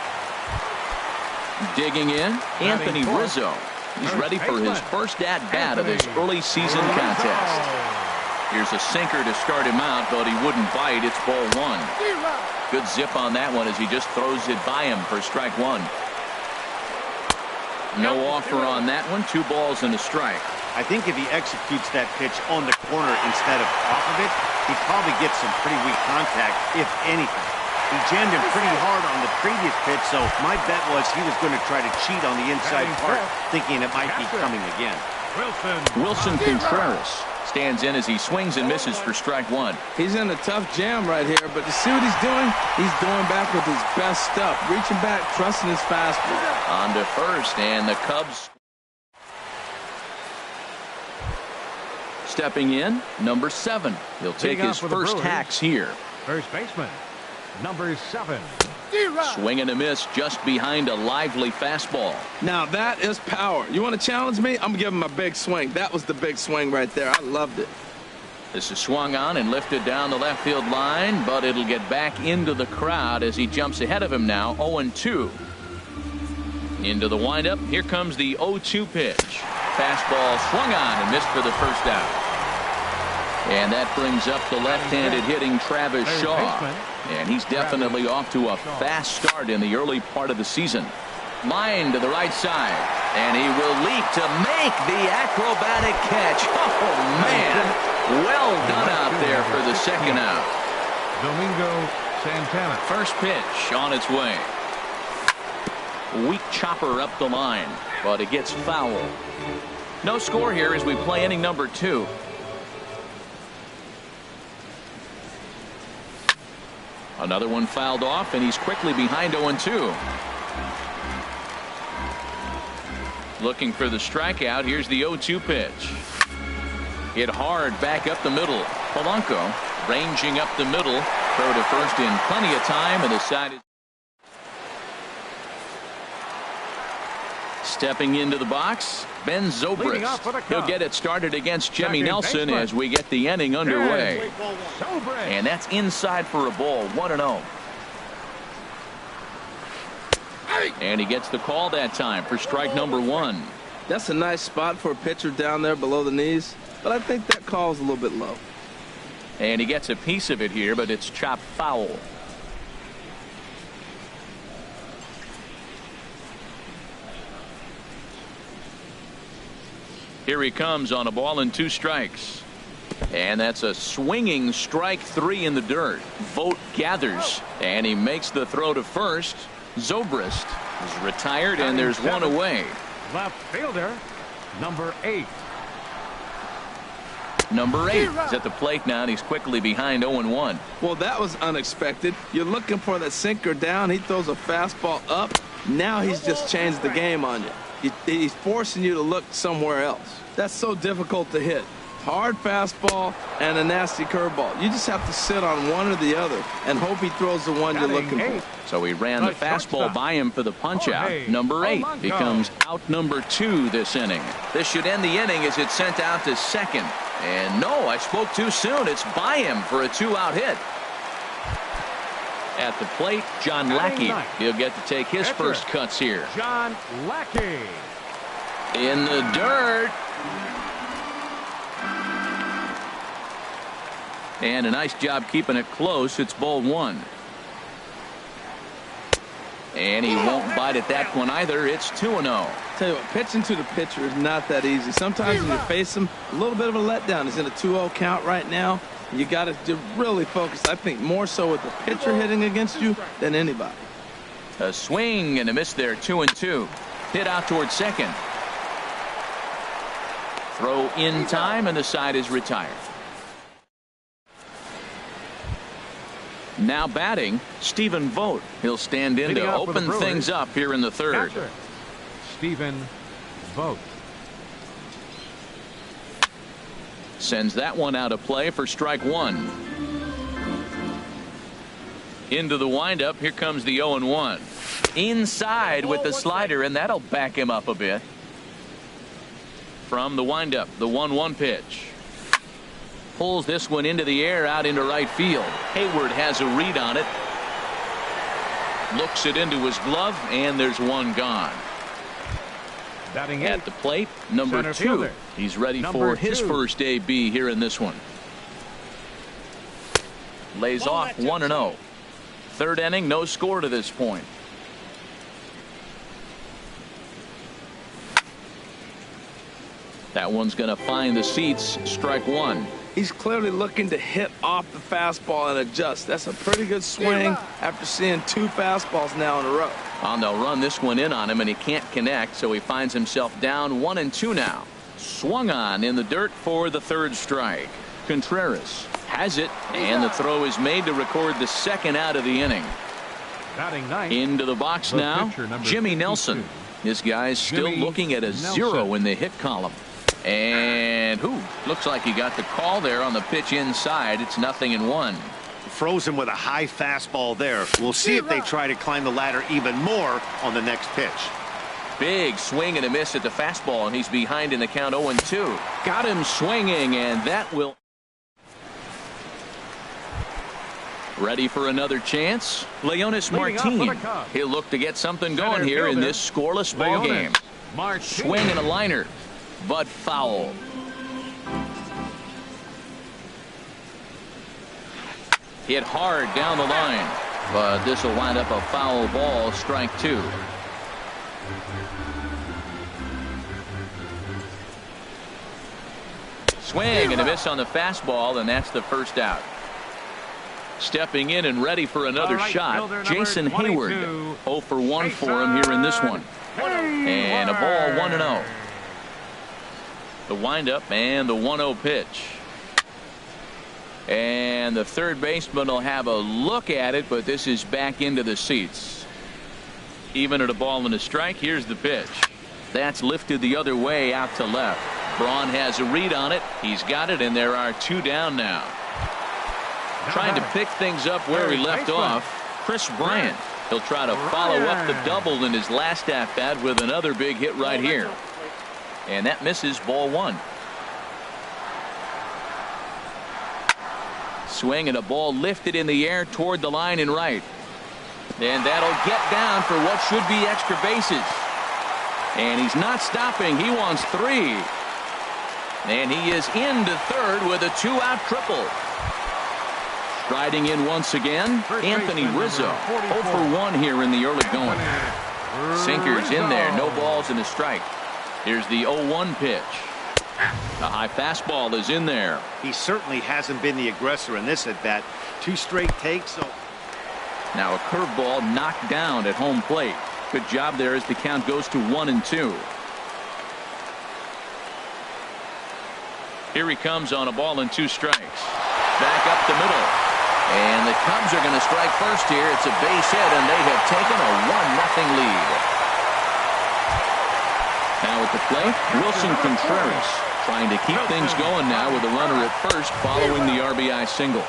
Digging in, Anthony Rizzo. He's ready for his first at-bat of this early season contest. Here's a sinker to start him out, but he wouldn't bite. It's ball 1. Good zip on that one as he just throws it by him for strike 1. No offer on that one. 2 balls and a strike. I think if he executes that pitch on the corner instead of off of it, he'd probably get some pretty weak contact, if anything. He jammed him pretty hard on the previous pitch, so my bet was he was going to try to cheat on the inside part, thinking it might be coming again. Wilson Contreras stands in as he swings and misses for strike 1. He's in a tough jam right here, but to see what he's doing, he's going back with his best stuff. Reaching back, trusting his fastball. On to first, and the Cubs stepping in, number 7. He'll take his first hacks here. First baseman, number 7. Swing and a miss just behind a lively fastball. Now that is power. You want to challenge me? I'm going to give him a big swing. That was the big swing right there. I loved it. This is swung on and lifted down the left field line, but it'll get back into the crowd as he jumps ahead of him now. 0-2. Into the windup. Here comes the 0-2 pitch. Fastball swung on and missed for the first out. And that brings up the left-handed hitting Travis Shaw. And he's definitely off to a fast start in the early part of the season. Line to the right side. And he will leap to make the acrobatic catch. Oh, man. Well done out there for the second out. Domingo Santana. First pitch on its way. Weak chopper up the line, but it gets foul. No score here as we play inning number 2. Another one fouled off, and he's quickly behind 0-2. Looking for the strikeout. Here's the 0-2 pitch. Hit hard back up the middle. Polanco ranging up the middle. Throw to first in plenty of time, and the side is stepping into the box. Ben Zobrist. He'll get it started against Jimmy Nelson as we get the inning underway. And that's inside for a ball. 1-0. And he gets the call that time for strike number 1. That's a nice spot for a pitcher down there below the knees, but I think that call's a little bit low. And he gets a piece of it here, but it's chopped foul. Here he comes on a ball and 2 strikes. And that's a swinging strike 3 in the dirt. Vogt gathers, and he makes the throw to first. Zobrist is retired, and there's one away. Left fielder, number 8. Number 8 is at the plate now, and he's quickly behind 0-1. Well, that was unexpected. You're looking for that sinker down. He throws a fastball up. Now he's just changed the game on you. He's forcing you to look somewhere else. That's so difficult to hit. Hard fastball and a nasty curveball. You just have to sit on one or the other and hope he throws the one you're looking for. So he ran the fastball by him for the punch out. Number 8 becomes out number 2 this inning. This should end the inning as it's sent out to second. And no, I spoke too soon. It's by him for a 2-out hit. At the plate, John Lackey. He'll get to take his first cuts here. John Lackey. In the dirt. And a nice job keeping it close. It's ball 1. And he won't bite at that one either. It's 2-0. Tell you what, pitching to the pitcher is not that easy. Sometimes when you face him, a little bit of a letdown. He's in a 2-0 count right now. You got to really focus, I think, more so with the pitcher hitting against you than anybody. A swing and a miss there. 2-2. Hit out towards second. Throw in time, and the side is retired. Now batting, Stephen Vogt. He'll stand in to open things up here in the third. Catcher, Stephen Vogt. Sends that one out of play for strike 1. Into the windup. Here comes the 0-1. Inside with the slider, and that'll back him up a bit. From the windup, the 1-1 pitch. Pulls this one into the air out into right field. Hayward has a read on it. Looks it into his glove, and there's one gone. Batting at the plate, number 2. Fielder. He's ready for his first AB here in this one. Lays off 1-0. Third inning, no score to this point. That one's going to find the seats. Strike 1. He's clearly looking to hit off the fastball and adjust. That's a pretty good swing after seeing 2 fastballs now in a row. And they'll run this one in on him, and he can't connect, so he finds himself down 1-2 now. Swung on in the dirt for the third strike. Contreras has it, and the throw is made to record the second out of the inning. Batting ninth, into the box now, Jimmy Nelson. This guy's still looking at a 0 in the hit column. And looks like he got the call there on the pitch inside. It's 0-1. Frozen with a high fastball there. We'll see if they try to climb the ladder even more on the next pitch. Big swing and a miss at the fastball, and he's behind in the count 0-2. Got him swinging, and that will. Ready for another chance? Leonis Martin. He'll look to get something going here in this scoreless ball game. Swing and a liner, but foul. Hit hard down the line, but this will wind up a foul ball. Strike 2. Swing and a miss on the fastball, and that's the first out. Stepping in and ready for another shot, Jason Hayward. 0 for 1 for him here in this one. And a ball 1-0. The windup and the 1-0 pitch. And the third baseman will have a look at it, but this is back into the seats. Even at a ball and a strike, here's the pitch. That's lifted the other way out to left. Braun has a read on it. He's got it, and there are 2 down now. Trying to pick things up where he left off, Chris Bryant. He'll try to follow up the double in his last at-bat with another big hit right here. And that misses, ball 1. Swing and a ball lifted in the air toward the line and right. And that'll get down for what should be extra bases. And he's not stopping. He wants 3. And he is into third with a 2-out triple. Striding in once again, Anthony Rizzo. 0 for 1 here in the early going. Sinkers in there, no balls and a strike. Here's the 0-1 pitch. The high fastball is in there. He certainly hasn't been the aggressor in this at bat. 2 straight takes. So now a curveball knocked down at home plate. Good job there as the count goes to 1-2. Here he comes on a ball and 2 strikes. Back up the middle. And the Cubs are going to strike first here. It's a base hit, and they have taken a 1-0 lead. Now at the plate, Wilson Contreras trying to keep things going now with a runner at first following the RBI single.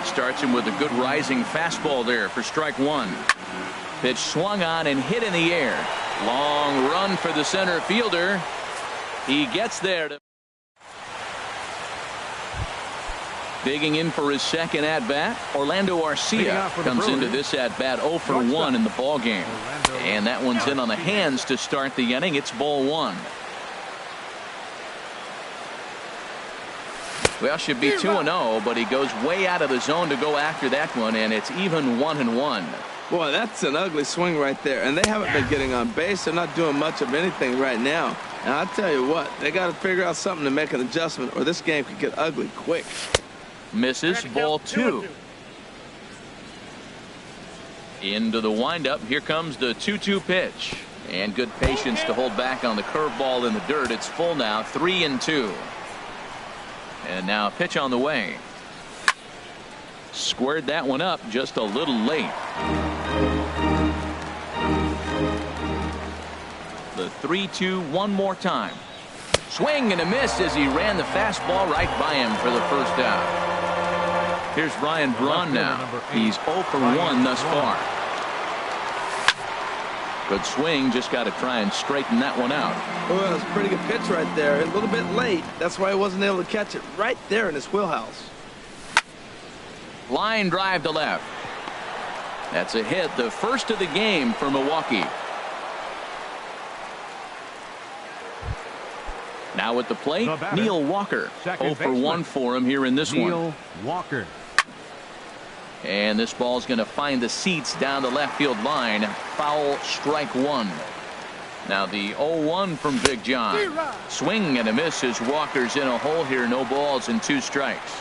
Starts him with a good rising fastball there for strike 1. Pitch swung on and hit in the air. Long run for the center fielder. He gets there. Digging in for his second at-bat, Orlando Arcia comes into this at-bat 0 for 1 in the ball game. And that one's in on the hands to start the inning. It's ball 1. Well, should be 2-0, but he goes way out of the zone to go after that one, and it's even 1-1. Boy, that's an ugly swing right there. And they haven't been getting on base. They're not doing much of anything right now. And I'll tell you what, they got to figure out something to make an adjustment, or this game could get ugly quick. Misses, ball 2. Into the windup. Here comes the 2-2 pitch. And good patience to hold back on the curveball in the dirt. It's full now, 3-2. And now a pitch on the way. Squared that one up just a little late. The 3-2 one more time. Swing and a miss as he ran the fastball right by him for the first out. Here's Ryan Braun now. He's 0 for 1 thus far. Good swing. Just got to try and straighten that one out. Well, it's a pretty good pitch right there. A little bit late. That's why he wasn't able to catch it right there in his wheelhouse. Line drive to left. That's a hit. The first of the game for Milwaukee. Now at the plate, Neil Walker. 0 for 1 for him here in this one. Neil Walker. And this ball's going to find the seats down the left field line. Foul, strike 1. Now the 0-1 from Big John. Swing and a miss as Walker's in a hole here. No balls and 2 strikes.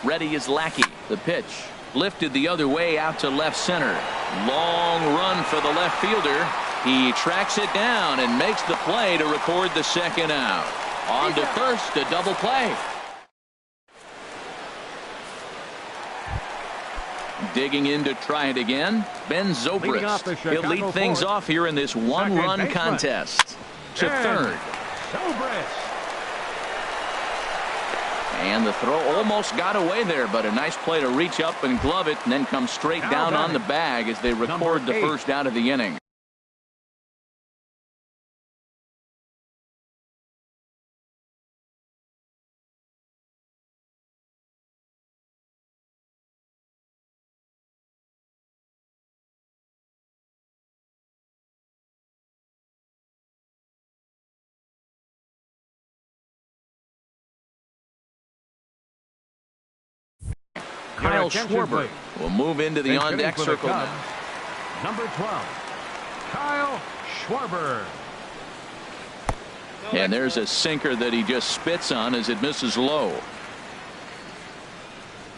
Ready is Lackey. The pitch lifted the other way out to left center. Long run for the left fielder. He tracks it down and makes the play to record the second out. On to first, a double play. Digging in to try it again, Ben Zobrist. He'll lead things off here in this one-run contest. To third. And the throw almost got away there, but a nice play to reach up and glove it and then come straight down on the bag as they record the first out of the inning. Kyle Schwarber will move into the on-deck circle now. Number 12, Kyle Schwarber. And there's a sinker that he just spits on as it misses low.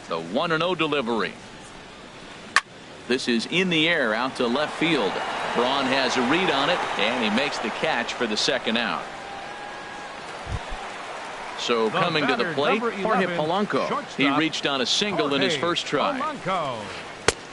The 1-0 delivery. This is in the air out to left field. Braun has a read on it, and he makes the catch for the second out. So coming to the plate, Jorge Polanco. He reached on a single in his first try.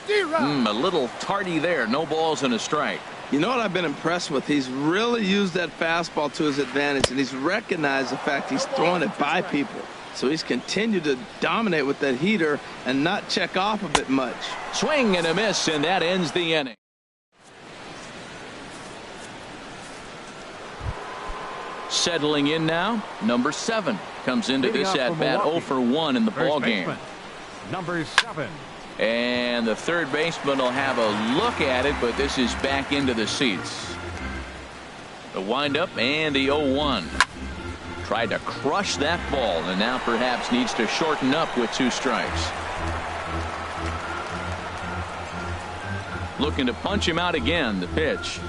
A little tardy there. No balls and a strike. You know what I've been impressed with? He's really used that fastball to his advantage, and he's recognized the fact he's throwing it by people. So he's continued to dominate with that heater and not check off of it much. Swing and a miss, and that ends the inning. Settling in now, number 7 comes into this at bat 0 for 1 in the ball game. Number 7. And the third baseman will have a look at it, but this is back into the seats. The windup and the 0-1. Tried to crush that ball, and now perhaps needs to shorten up with 2 strikes. Looking to punch him out again, the pitch.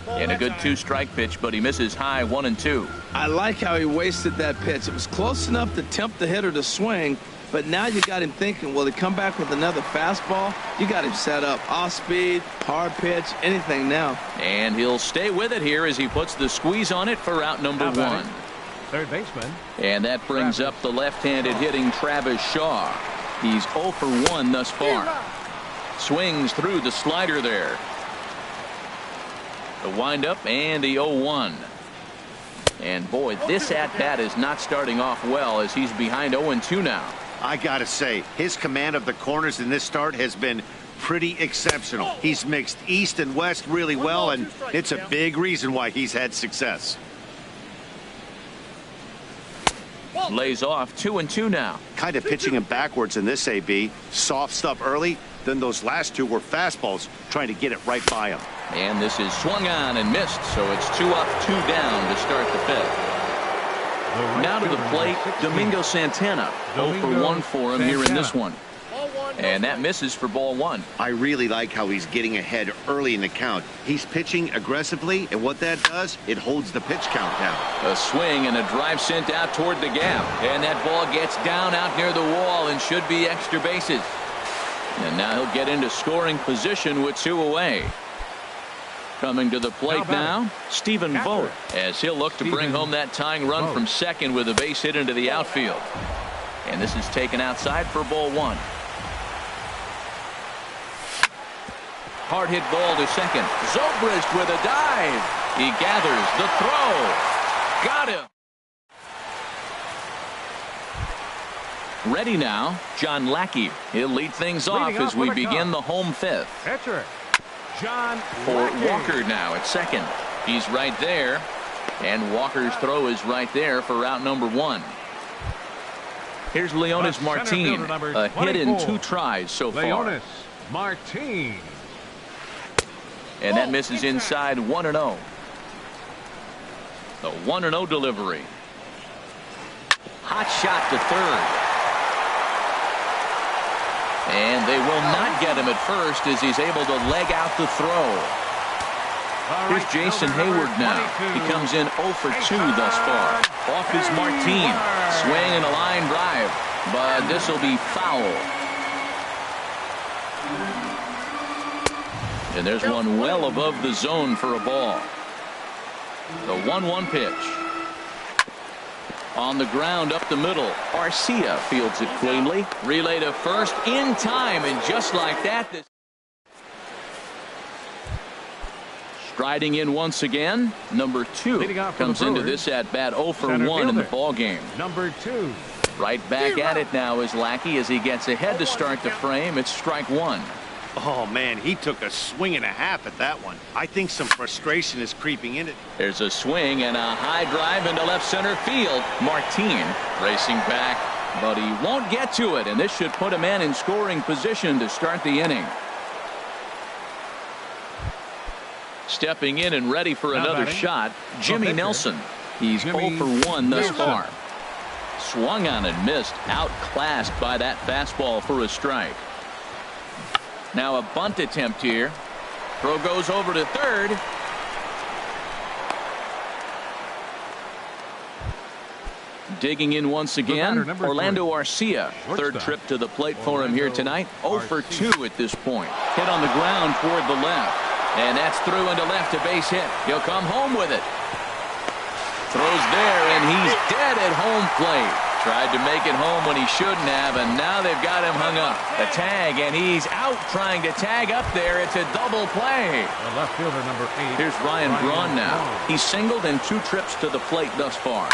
And a good 2-strike pitch, but he misses high 1 and 2. I like how he wasted that pitch. It was close enough to tempt the hitter to swing, but now you got him thinking, will he come back with another fastball? You got him set up. Off speed, hard pitch, anything now. And he'll stay with it here as he puts the squeeze on it for out number 1. Third baseman. And that brings up the left-handed hitting Travis Shaw. He's 0 for 1 thus far. Swings through the slider there. The windup and the 0-1. And boy, this at-bat is not starting off well as he's behind 0-2 now. I gotta say, his command of the corners in this start has been pretty exceptional. He's mixed east and west really well, and it's a big reason why he's had success. Lays off 2-2 now. Kind of pitching him backwards in this AB. Soft stuff early, then those last 2 were fastballs trying to get it right by him. And this is swung on and missed, so it's 2 up, 2 down to start the 5th. Now to the plate, Domingo Santana. 0 for 1 for him here in this one. And that misses for ball 1. I really like how he's getting ahead early in the count. He's pitching aggressively, and what that does, it holds the pitch count down. A swing and a drive sent out toward the gap. And that ball gets down out near the wall and should be extra bases. And now he'll get into scoring position with 2 away. Coming to the plate now, Stephen Vogt, as he'll look to bring home that tying run from second with a base hit into the outfield. And this is taken outside for ball 1. Hard hit ball to second. Zobrist with a dive. He gathers the throw. Got him. Ready now, John Lackey. He'll lead things off as we begin the home 5th. Pitcher John For Lackey. Walker now at second. He's right there. And Walker's throw is right there for out number 1. Here's Leonis Martin. A hit in 2 tries so far. Leonis Martin. And that misses inside 1-0. The 1-0 delivery. Hot shot to third. And they will not get him at first as he's able to leg out the throw. Here's Jason Hayward now. He comes in 0 for 2 thus far. Off is Martin. Swing and a line drive. But this will be foul. And there's one well above the zone for a ball. The 1-1 pitch. On the ground up the middle. Arcia fields it cleanly. Relay to first in time. And just like that, this striding in once again, number 2 comes into this at bat 0 for 1 in the ball game. Number 2. Right back at it now is Lackey as he gets ahead to start the frame. It's strike 1. Oh, man, he took a swing and a half at that one. I think some frustration is creeping in it. There's a swing and a high drive into left center field. Martin racing back, but he won't get to it, and this should put a man in scoring position to start the inning. Stepping in and ready for another shot, Jimmy Nelson. He's 0 for 1 thus far. Swung on and missed, outclassed by that fastball for a strike. Now a bunt attempt here. Throw goes over to third. Digging in once again, Orlando Arcia. Third trip to the plate for him here tonight. 0 for 2 at this point. Hit on the ground toward the left. And that's through into left, a base hit. He'll come home with it. Throws there, and he's dead at home plate. Tried to make it home when he shouldn't have, and now they've got him hung up. The tag, and he's out trying to tag up there. It's a double play. The left fielder, number 8. Here's Ryan Braun now. He's singled in 2 trips to the plate thus far.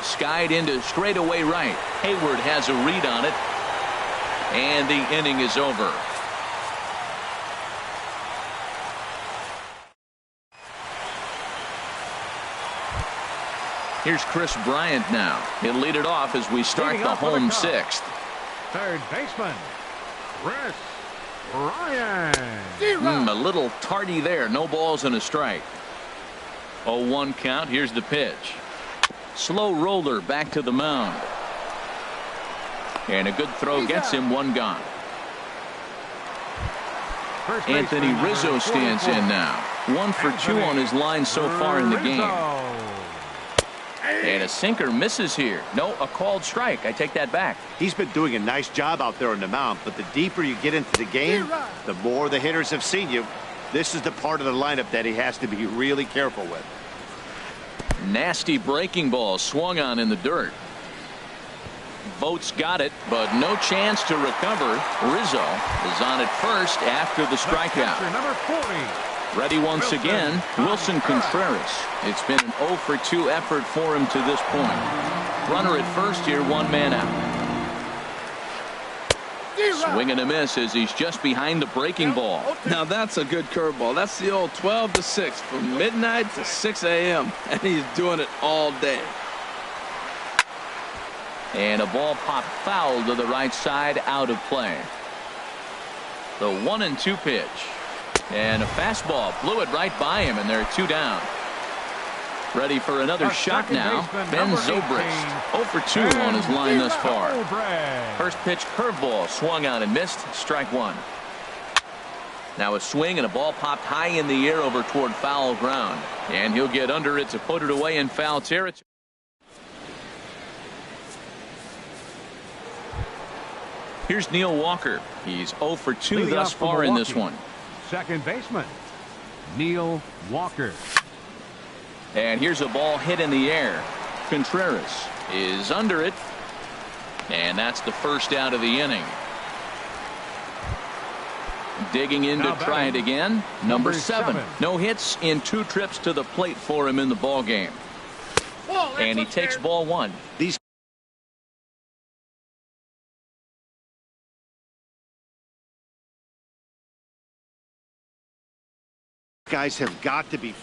Skied into straightaway right. Hayward has a read on it, and the inning is over. Here's Chris Bryant now. He'll lead it off as we start the home 6th. Third baseman, Chris Bryant. A little tardy there. No balls and a strike. 0-1 count. Here's the pitch. Slow roller back to the mound. And a good throw gets him 1 gone. Anthony Rizzo stands in now. 1 for 2 on his line so far in the game. And a sinker misses here. No, a called strike. I take that back. He's been doing a nice job out there on the mound, but the deeper you get into the game, the more the hitters have seen you. This is the part of the lineup that he has to be really careful with. Nasty breaking ball swung on in the dirt. Vogt's got it, but no chance to recover. Rizzo is on at first after the strikeout. Number 40. Ready once again, Wilson Contreras. It's been an 0 for 2 effort for him to this point. Runner at first here, 1 man out. Swing and a miss as he's just behind the breaking ball. Now that's a good curveball. That's the old 12 to 6 from midnight to 6 a.m. and he's doing it all day. And a ball popped foul to the right side, out of play. The 1-2 pitch. And a fastball blew it right by him, and they're 2 down. Ready for another shot now. Ben Zobrist, 0 for 2 on his line thus far. First pitch curveball swung on and missed. Strike 1. Now a swing and a ball popped high in the air over toward foul ground. And he'll get under it to put it away in foul territory. Here's Neil Walker. He's 0 for 2 thus far in this one. Second baseman, Neil Walker. And here's a ball hit in the air. Contreras is under it. And that's the first out of the inning. Digging in to try it again. Number 7. No hits in 2 trips to the plate for him in the ball game. And he takes ball 1. These guys have got to be.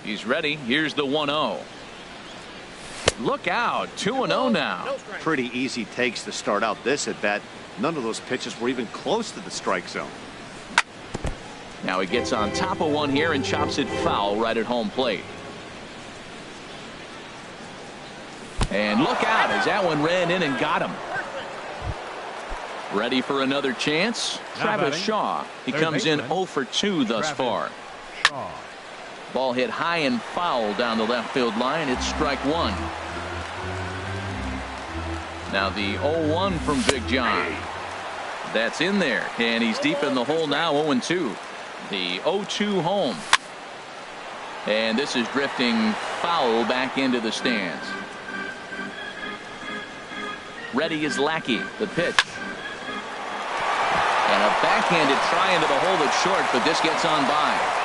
He's ready. Here's the 1-0. Look out. 2-0 now. Pretty easy takes to start out this at bat. None of those pitches were even close to the strike zone. Now he gets on top of one here and chops it foul right at home plate. And look out as that one ran in and got him. Ready for another chance. Travis Shaw. He comes in 0 for 2 thus far. Ball hit high and foul down the left field line. It's strike 1. Now the 0-1 from Big John. That's in there. And he's deep in the hole now, 0-2. The 0-2 home. And this is drifting foul back into the stands. Ready is Lackey. The pitch. And a backhanded try into the hole that's short, but this gets on by.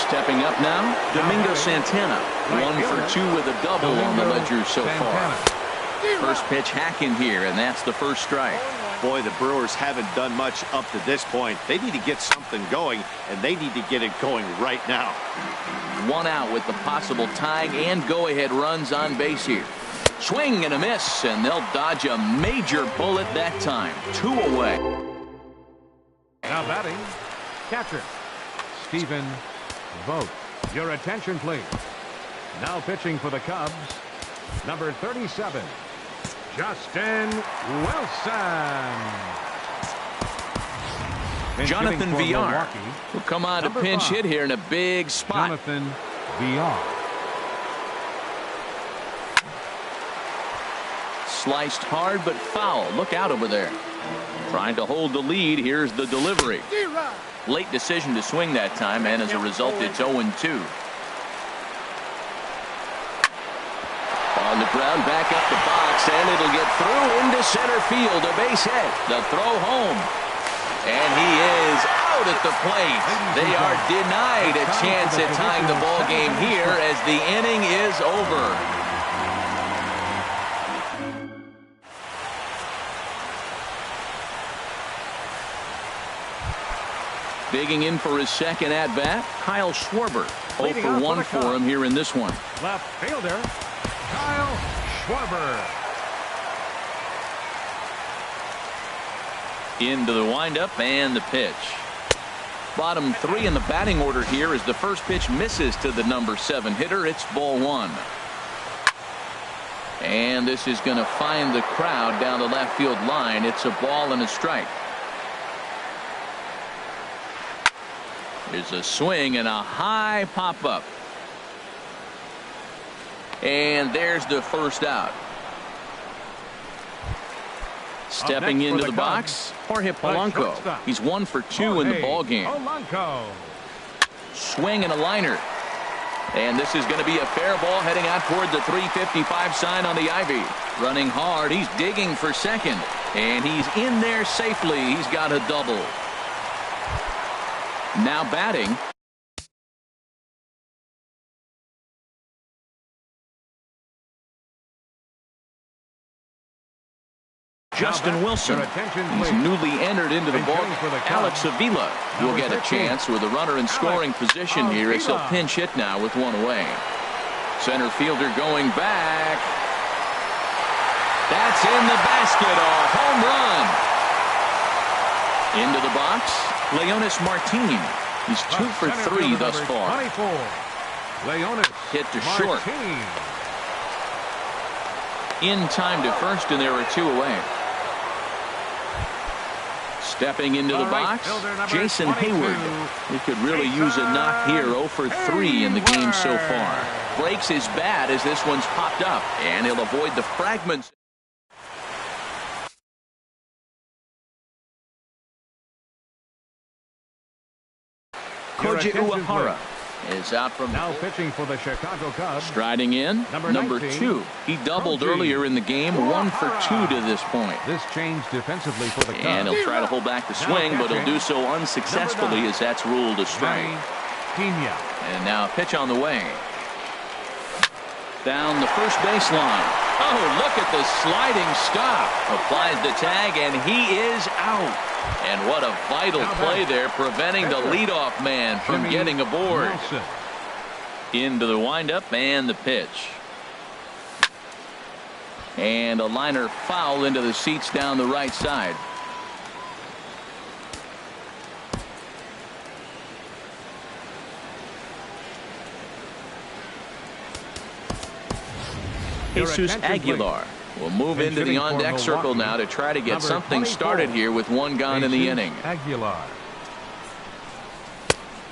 Stepping up now, Domingo Santana. 1 for 2 with a double on the ledger so far. First pitch hack in here, and that's the first strike. Boy, the Brewers haven't done much up to this point. They need to get something going, and they need to get it going right now. 1 out with the possible tying and go-ahead runs on base here. Swing and a miss, and they'll dodge a major bullet that time. 2 away. Now batting, catcher, Stephen Vogt. Your attention, please. Now pitching for the Cubs, number 37, Justin Wilson. Jonathan for VR Milwaukee, will come on to number pinch 5. hit here in a big spot. Jonathan VR. Sliced hard but foul. Look out over there. Trying to hold the lead. Here's the delivery. Late decision to swing that time, and as a result, it's 0-2. On the ground, back up the box, and it'll get through into center field. A base hit. The throw home. And he is out at the plate. They are denied a chance at tying the ball game here as the inning is over. Digging in for his second at-bat, Kyle Schwarber. 0 for 1 for him here in this one. Left fielder, Kyle Schwarber. Into the windup and the pitch. Bottom 3 in the batting order here as the first pitch misses to the number 7 hitter. It's ball 1. And this is going to find the crowd down the left field line. It's a ball and a strike. There's a swing and a high pop-up. And there's the first out. Stepping into the box, Jorge Polanco. He's 1 for 2 in the ball game. Swing and a liner. And this is going to be a fair ball heading out toward the 355 sign on the ivy. Running hard. He's digging for second. And he's in there safely. He's got a double. Now batting. Justin Wilson. He's newly entered into the ball. Alex Avila will get a chance with a runner in scoring position here as he'll pinch hit now with 1 away. Center fielder going back. That's in the basket. A home run. Into the box, Leonis Martin. He's 2 for 3 thus far. Hit to short. In time to first, and there are 2 away. Stepping into the box, Jason Hayward. He could really use a knock here. 0 for 3 in the game so far. Breaks his bat as this one's popped up, and he'll avoid the fragments. Koji Uehara is out from now pitching for the Chicago Cubs. Striding in, number 2. He doubled earlier in the game, 1 for 2 to this point. This change defensively for the Cubs. And he'll try to hold back the swing, but he'll do so unsuccessfully as that's ruled a strike. And now a pitch on the way. Down the first baseline. Oh, look at the sliding stop. Applies the tag, and he is out. And what a vital play there, preventing the leadoff man from getting aboard. Into the windup and the pitch. And a liner foul into the seats down the right side. Jesus Aguilar will move into the on-deck circle now to try to get something started here with 1 gone in the inning.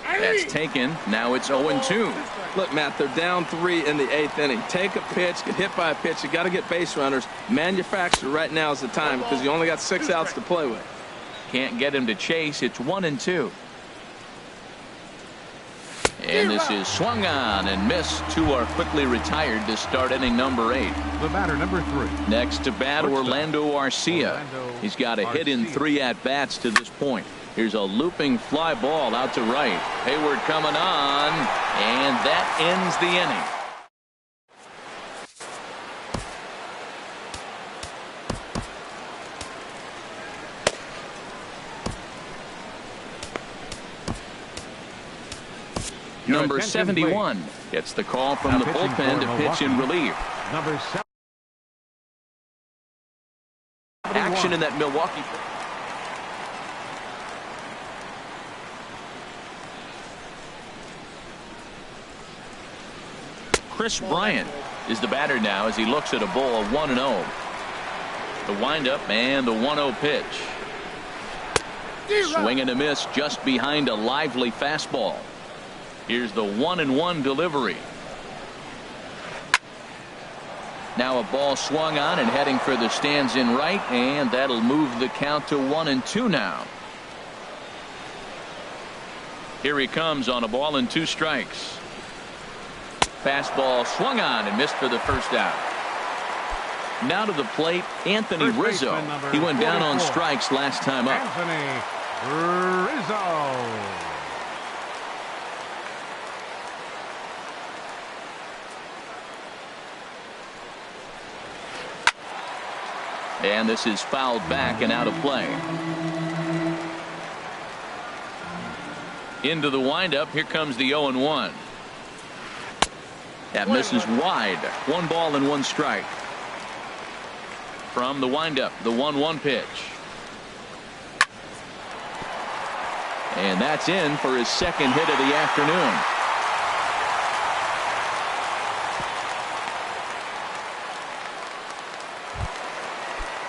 That's taken. Now it's 0-2. Look, Matt, they're down 3 in the 8th inning. Take a pitch, get hit by a pitch. You got to get base runners. Manufacture right now is the time because you only got 6 outs to play with. Can't get him to chase. It's 1-2. And this is swung on and missed. 2 are quickly retired to start inning number 8. The batter, number 3. Next to bat, Orlando Arcia. He's got a hit in 3 at-bats to this point. Here's a looping fly ball out to right. Hayward coming on, and that ends the inning. Number 71 gets the call from the bullpen to pitch in relief. Number 7. Action in that Milwaukee. Chris Bryant is the batter now as he looks at a ball of 1-0. The windup and the 1-0 pitch. Swing and a miss just behind a lively fastball. Here's the 1-1 delivery. Now a ball swung on and heading for the stands in right, and that'll move the count to 1-2 now. Here he comes on a ball and 2 strikes. Fastball swung on and missed for the first out. Now to the plate, Anthony Rizzo. He went down on strikes last time up. Anthony Rizzo. And this is fouled back and out of play. Into the windup. Here comes the 0-1. That misses wide. 1 ball and 1 strike. From the windup, the 1-1 pitch. And that's in for his second hit of the afternoon.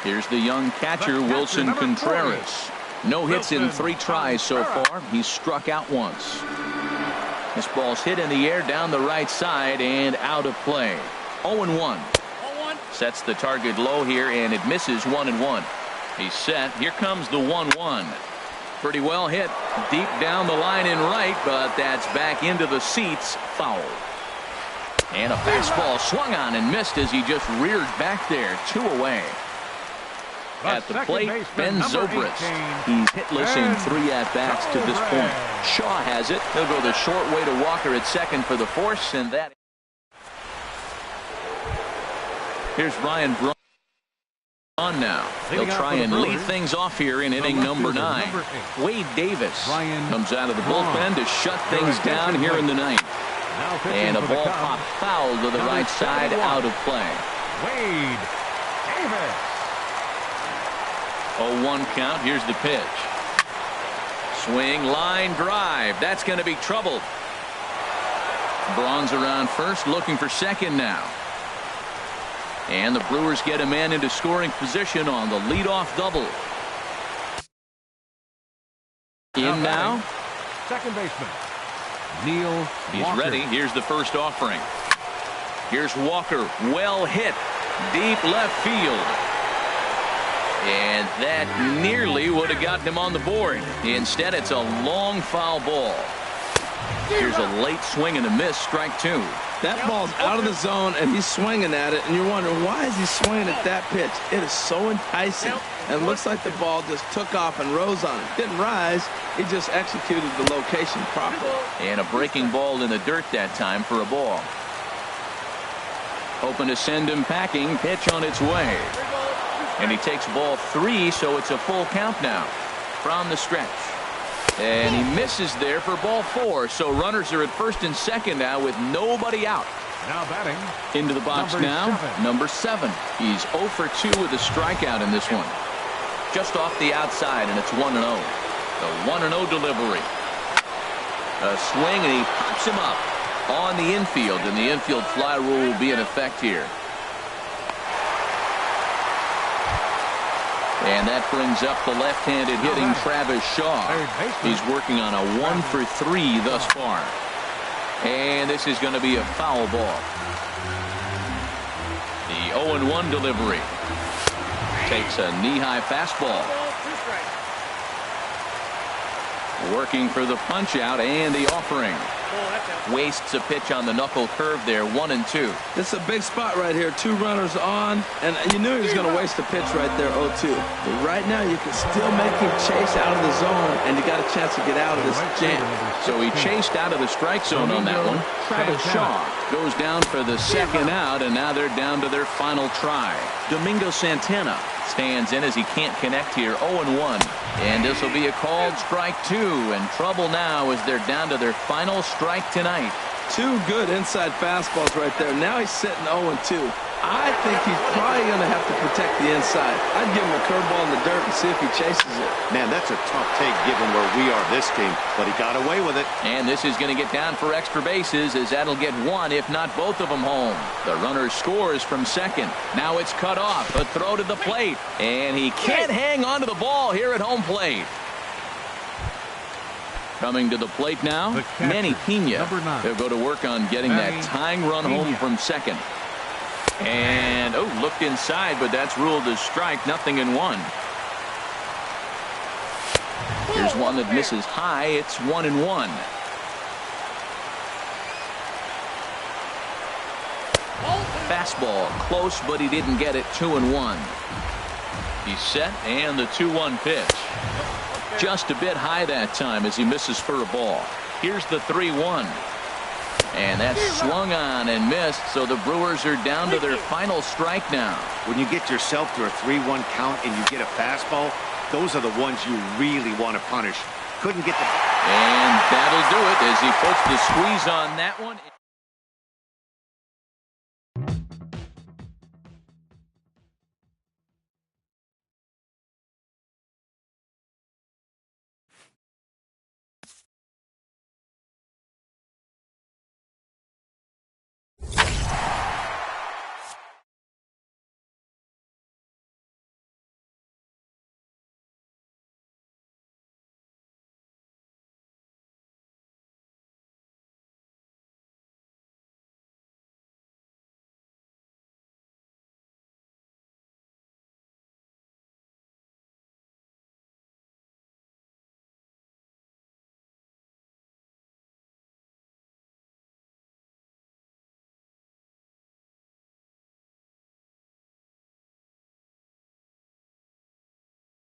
Here's the young catcher, Wilson Contreras. No hits in 3 tries so far. He's struck out once. This ball's hit in the air down the right side and out of play. 0-1. Sets the target low here, and it misses 1-1. He's set. Here comes the 1-1. Pretty well hit deep down the line in right, but that's back into the seats. Foul. And a fastball swung on and missed as he just reared back there. 2 away. At the plate, Ben Zobrist. He's hitless in 3 at-bats to this point. Shaw has it. He'll go the short way to Walker at second for the force, and that. Here's Ryan Braun now. They'll try and lead things off here in inning number 9. Wade Davis comes out of the bullpen to shut things down here in the 9th. And a ball pop foul to the right side, out of play. Wade Davis. 0-1 count. Here's the pitch. Swing, line drive. That's going to be trouble. Braun's around first, looking for second now. And the Brewers get a man into scoring position on the leadoff double. In now. Second baseman Neil He's Walker. ready. Here's the first offering. Here's Walker. Well hit. Deep left field. And that nearly would have gotten him on the board. Instead, it's a long foul ball. Here's a late swing and a miss. Strike 2. That ball's out of the zone, and he's swinging at it, and you're wondering, why is he swinging at that pitch? It is so enticing. And it looks like the ball just took off and rose on it. Didn't rise. He just executed the location properly. And a breaking ball in the dirt that time for a ball. Hoping to send him packing. Pitch on its way. And he takes ball 3, so it's a full count now from the stretch. And he misses there for ball 4. So runners are at first and second now with nobody out. Now batting. Into the box now, number 7. He's 0 for 2 with a strikeout in this one. Just off the outside, and it's 1-0. The 1-0 delivery. A swing, and he pops him up on the infield, and the infield fly rule will be in effect here. And that brings up the left-handed hitting Travis Shaw. He's working on a 1 for 3 thus far. And this is going to be a foul ball. The 0-1 delivery. Takes a knee-high fastball. Working for the punch-out and the offering. Wastes a pitch on the knuckle curve there. 1-2. This is a big spot right here. 2 runners on, and you knew he was going to waste a pitch right there. 0-2. But right now you can still make him chase out of the zone, and you got a chance to get out of this jam. So he chased out of the strike zone on that one. Travis Shaw goes down for the second out, and now they're down to their final try. Domingo Santana stands in as he can't connect here. 0-1. And this will be a called strike 2, and trouble now as they're down to their final strike tonight. 2 good inside fastballs right there. Now he's sitting 0-2. I think he's probably going to have to protect the inside. I'd give him a curveball in the dirt and see if he chases it. Man, that's a tough take given where we are this game, but he got away with it. And this is going to get down for extra bases, as that'll get 1, if not both of them, home. The runner scores from second. Now it's cut off. A throw to the plate. And he can't hang on to the ball here at home plate. Coming to the plate now, The catcher, Manny Pena. number 9. They'll go to work on getting Manny that tying run home Pena. from second. And, oh, looked inside, but that's ruled as strike, 0-1. Here's one that misses high. It's 1-1. Fastball close, but he didn't get it. 2-1. He's set, and the 2-1 pitch. Just a bit high that time as he misses for a ball. Here's the 3-1. And that's swung on and missed, so the Brewers are down to their final strike now. When you get yourself to a 3-1 count and you get a fastball, those are the ones you really want to punish. Couldn't get the... And that'll do it as he puts the squeeze on that one.